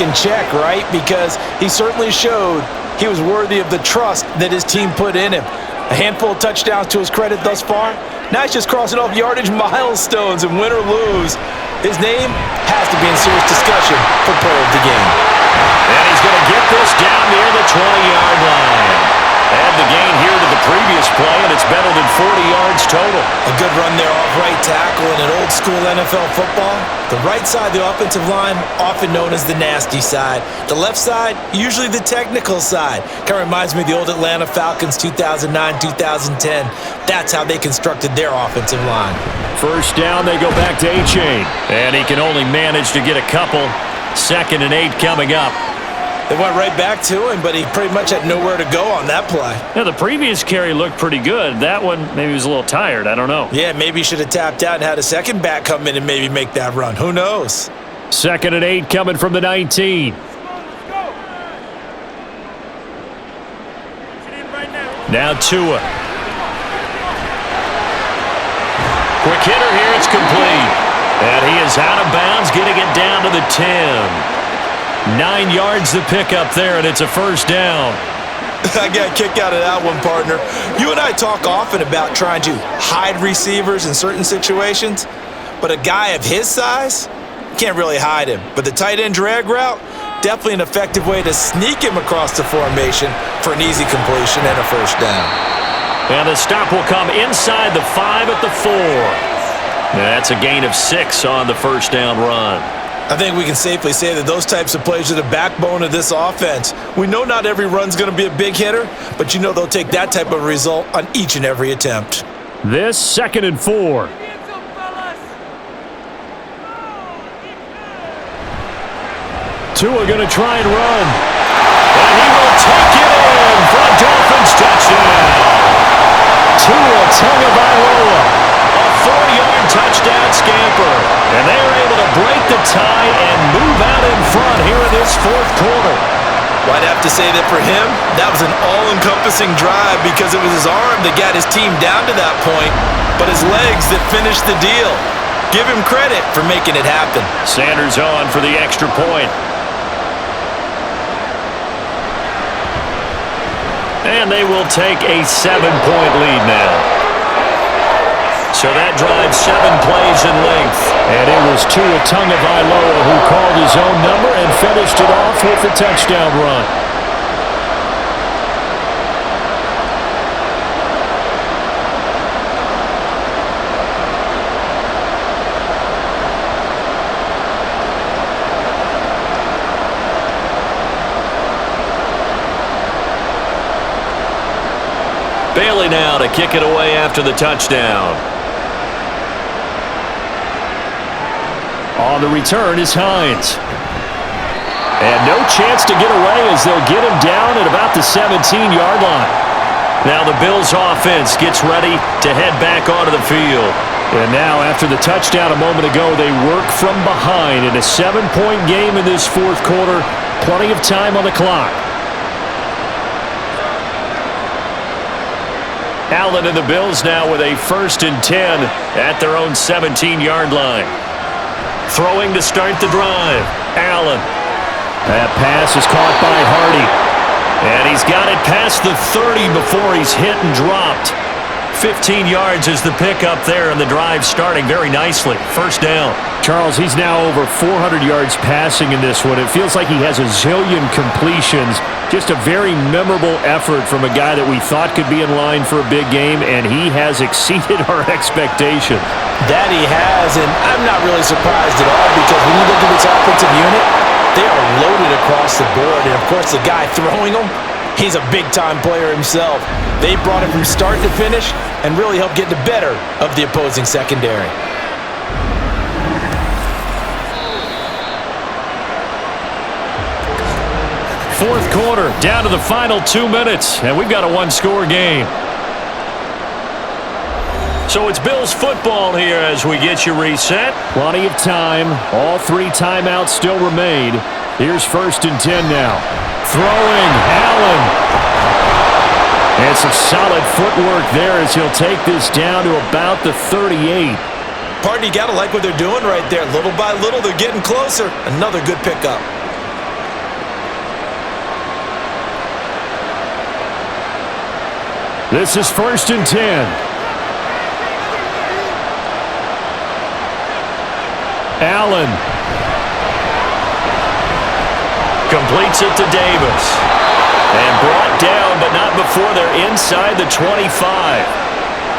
and check, right? Because he certainly showed he was worthy of the trust that his team put in him. A handful of touchdowns to his credit thus far. Now he's just crossing off yardage milestones, and win or lose, his name has to be in serious discussion for player of the game. And he's going to get this down near the 20-yard line. Add the gain here to the previous play, and it's better than 40 yards total. A good run there off right tackle in an old-school NFL football. The right side of the offensive line, often known as the nasty side. The left side, usually the technical side. Kind of reminds me of the old Atlanta Falcons 2009-2010. That's how they constructed their offensive line. 1st down, they go back to A-Chain. And he can only manage to get a couple. 2nd and 8 coming up. They went right back to him, but he pretty much had nowhere to go on that play. Yeah, the previous carry looked pretty good. That one, maybe he was a little tired. I don't know. Yeah, maybe he should have tapped out and had a second back come in and maybe make that run. Who knows? 2nd and 8 coming from the 19. Now Tua. Quick hitter here, it's complete. And he is out of bounds, getting it down to the 10. 9 yards to pick up there, and it's a 1st down. I got a kick out of that one, partner. You and I talk often about trying to hide receivers in certain situations, but a guy of his size, can't really hide him. But the tight end drag route, definitely an effective way to sneak him across the formation for an easy completion and a 1st down. And the stop will come inside the 5 at the 4. That's a gain of 6 on the 1st down run. I think we can safely say that those types of plays are the backbone of this offense. We know not every run's going to be a big hitter, but you know they'll take that type of result on each and every attempt. This 2nd and 4. Tua going to try and run. And he will take it in for a Dolphins touchdown. Tua Tagovailoa, a 4-yard touchdown scamper. And they are able to break the tie and move out in front here in this 4th quarter. Well, I'd have to say that for him, that was an all-encompassing drive because it was his arm that got his team down to that point, but his legs that finished the deal. Give him credit for making it happen. Sanders on for the extra point. And they will take a 7-point lead now. So that drives 7 plays in length. And it was Tua Tagovailoa who called his own number and finished it off with a touchdown run. Bailey now to kick it away after the touchdown. On the return is Hines. And no chance to get away as they'll get him down at about the 17-yard line. Now the Bills offense gets ready to head back onto the field. And now after the touchdown a moment ago, they work from behind in a 7-point game in this fourth quarter. Plenty of time on the clock. Allen and the Bills now with a 1st and 10 at their own 17-yard line. Throwing to start the drive. Allen. That pass is caught by Hardy. And he's got it past the 30 before he's hit and dropped. 15 yards is the pickup there, and the drive starting very nicely. 1st down. Charles, he's now over 400 yards passing in this one. It feels like he has a zillion completions. Just a very memorable effort from a guy that we thought could be in line for a big game, and he has exceeded our expectations. That he has, and I'm not really surprised at all because when you look at this offensive unit, they are loaded across the board. And, of course, the guy throwing them, he's a big-time player himself. They brought him from start to finish and really helped get the better of the opposing secondary. Fourth quarter, down to the final 2 minutes, and we've got a one-score game. So it's Bills football here as we get you reset. Plenty of time. All 3 timeouts still remain. Here's 1st and 10 now. Throwing, Allen. And some solid footwork there as he'll take this down to about the 38. Partner, you got to like what they're doing right there. Little by little, they're getting closer. Another good pickup. This is 1st and 10. Allen. Completes it to Davis. And brought down, but not before they're inside the 25.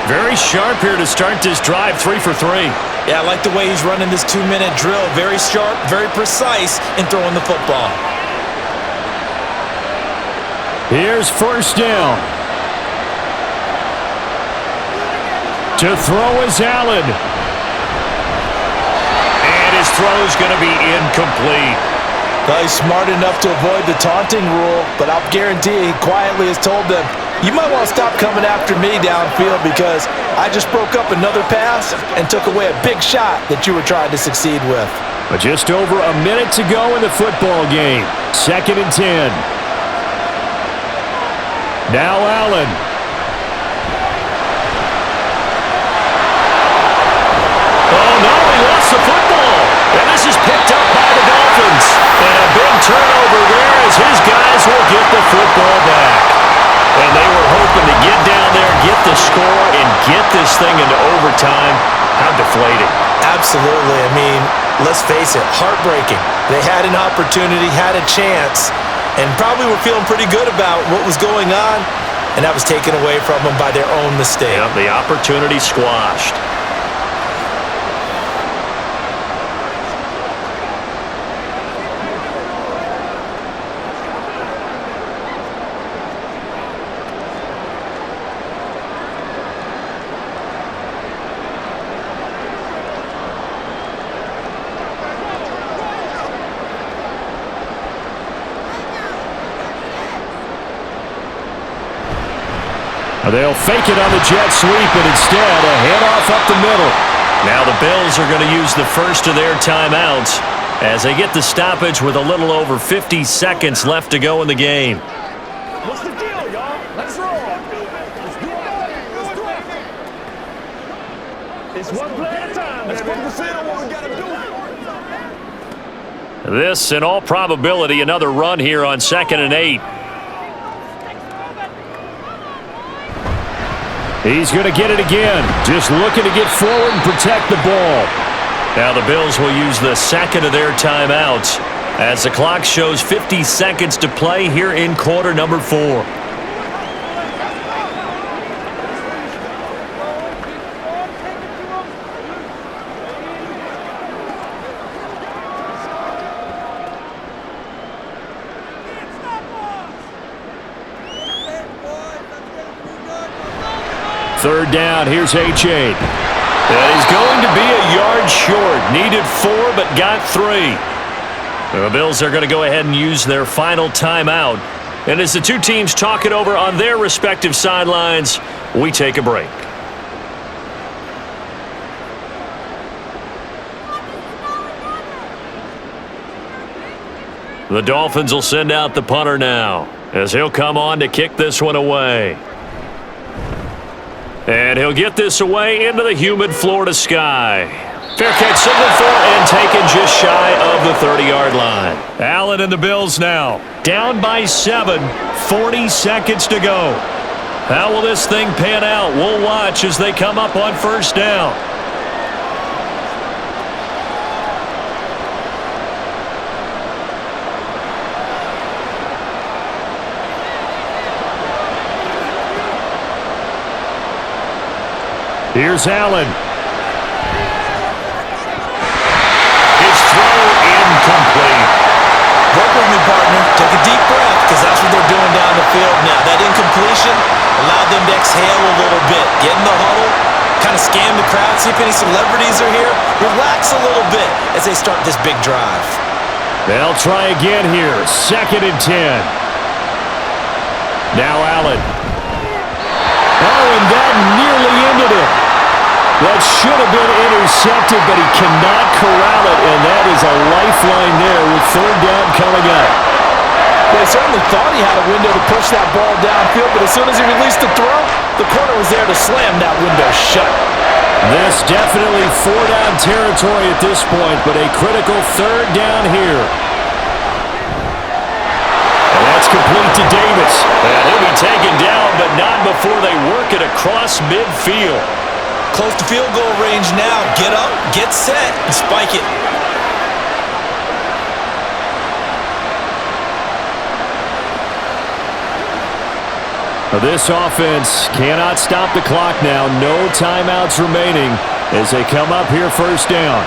Very sharp here to start this drive, 3 for 3. Yeah, I like the way he's running this 2-minute drill. Very sharp, very precise in throwing the football. Here's 1st down. To throw is Allen. And his throw's going to be incomplete. Well, he's smart enough to avoid the taunting rule, but I'll guarantee he quietly has told them, you might want to stop coming after me downfield because I just broke up another pass and took away a big shot that you were trying to succeed with. But just over a minute to go in the football game. 2nd and 10. Now Allen. Oh, no, he lost the football. And this is picked up by the Dolphins. And a big turnover there as his guys will get the football back. And they were hoping to get down there, get the score, and get this thing into overtime. How deflating. Absolutely. I mean, let's face it, heartbreaking. They had an opportunity, had a chance, and probably were feeling pretty good about what was going on, and that was taken away from them by their own mistake. Yep, the opportunity squashed. They'll fake it on the jet sweep, and instead a handoff up the middle. Now the Bills are going to use the first of their timeouts as they get the stoppage with a little over 50 seconds left to go in the game. What's the deal, y'all? Let's roll. Let's do it. It's one play at a time. Let's focus in on what we gotta do. This, in all probability, another run here on 2nd and 8. He's going to get it again. Just looking to get forward and protect the ball. Now the Bills will use the second of their timeouts as the clock shows 50 seconds to play here in quarter number 4. Third down, here's H.A. And he's going to be a yard short. Needed 4, but got 3. The Bills are going to go ahead and use their final timeout. And as the two teams talk it over on their respective sidelines, we take a break. The Dolphins will send out the punter now as he'll come on to kick this one away. And he'll get this away into the humid Florida sky. Fair catch signal for and taken just shy of the 30-yard line. Allen and the Bills now down by 7, 40 seconds to go. How will this thing pan out? We'll watch as they come up on first down. Here's Allen. His throw incomplete. Work with me, partner. Take a deep breath, because that's what they're doing down the field now. That incompletion allowed them to exhale a little bit. Get in the huddle, kind of scan the crowd, see if any celebrities are here. Relax a little bit as they start this big drive. They'll try again here. 2nd and 10. Now Allen. Oh, and that nearly ended it. That should have been intercepted, but he cannot corral it, and that is a lifeline there with 3rd down coming up. Well, he certainly thought he had a window to push that ball downfield, but as soon as he released the throw, the corner was there to slam that window shut. This definitely 4-down territory at this point, but a critical 3rd down here. And that's complete to Davis. And he'll be taken down, but not before they work it across midfield. Close to field goal range now. Get up, get set, and spike it. This offense cannot stop the clock now. No timeouts remaining as they come up here first down.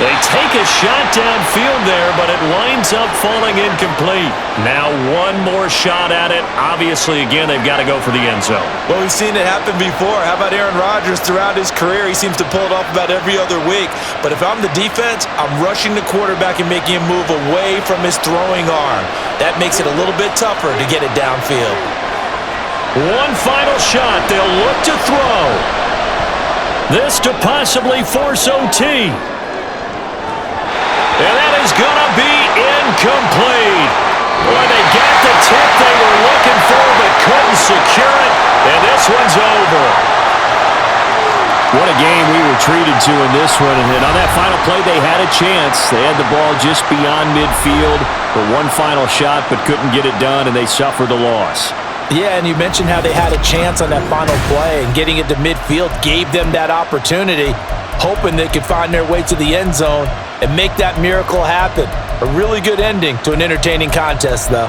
They take a shot downfield there, but it winds up falling incomplete. Now one more shot at it. Obviously, again, they've got to go for the end zone. Well, we've seen it happen before. How about Aaron Rodgers throughout his career? He seems to pull it off about every other week. But if I'm the defense, I'm rushing the quarterback and making him move away from his throwing arm. That makes it a little bit tougher to get it downfield. One final shot. They'll look to throw. This to possibly force OT. And that is going to be incomplete. Boy, they got the tip they were looking for but couldn't secure it, and this one's over. What a game we were treated to in this one. And on that final play, they had a chance. They had the ball just beyond midfield for one final shot but couldn't get it done, and they suffered the loss. Yeah, and you mentioned how they had a chance on that final play, and getting it to midfield gave them that opportunity, hoping they could find their way to the end zone and make that miracle happen. A really good ending to an entertaining contest, though.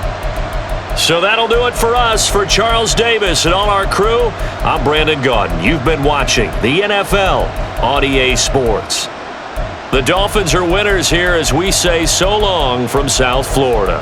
So that'll do it for us. For Charles Davis and all our crew, I'm Brandon Gaudin. You've been watching the NFL on EA Sports. The Dolphins are winners here as we say so long from South Florida.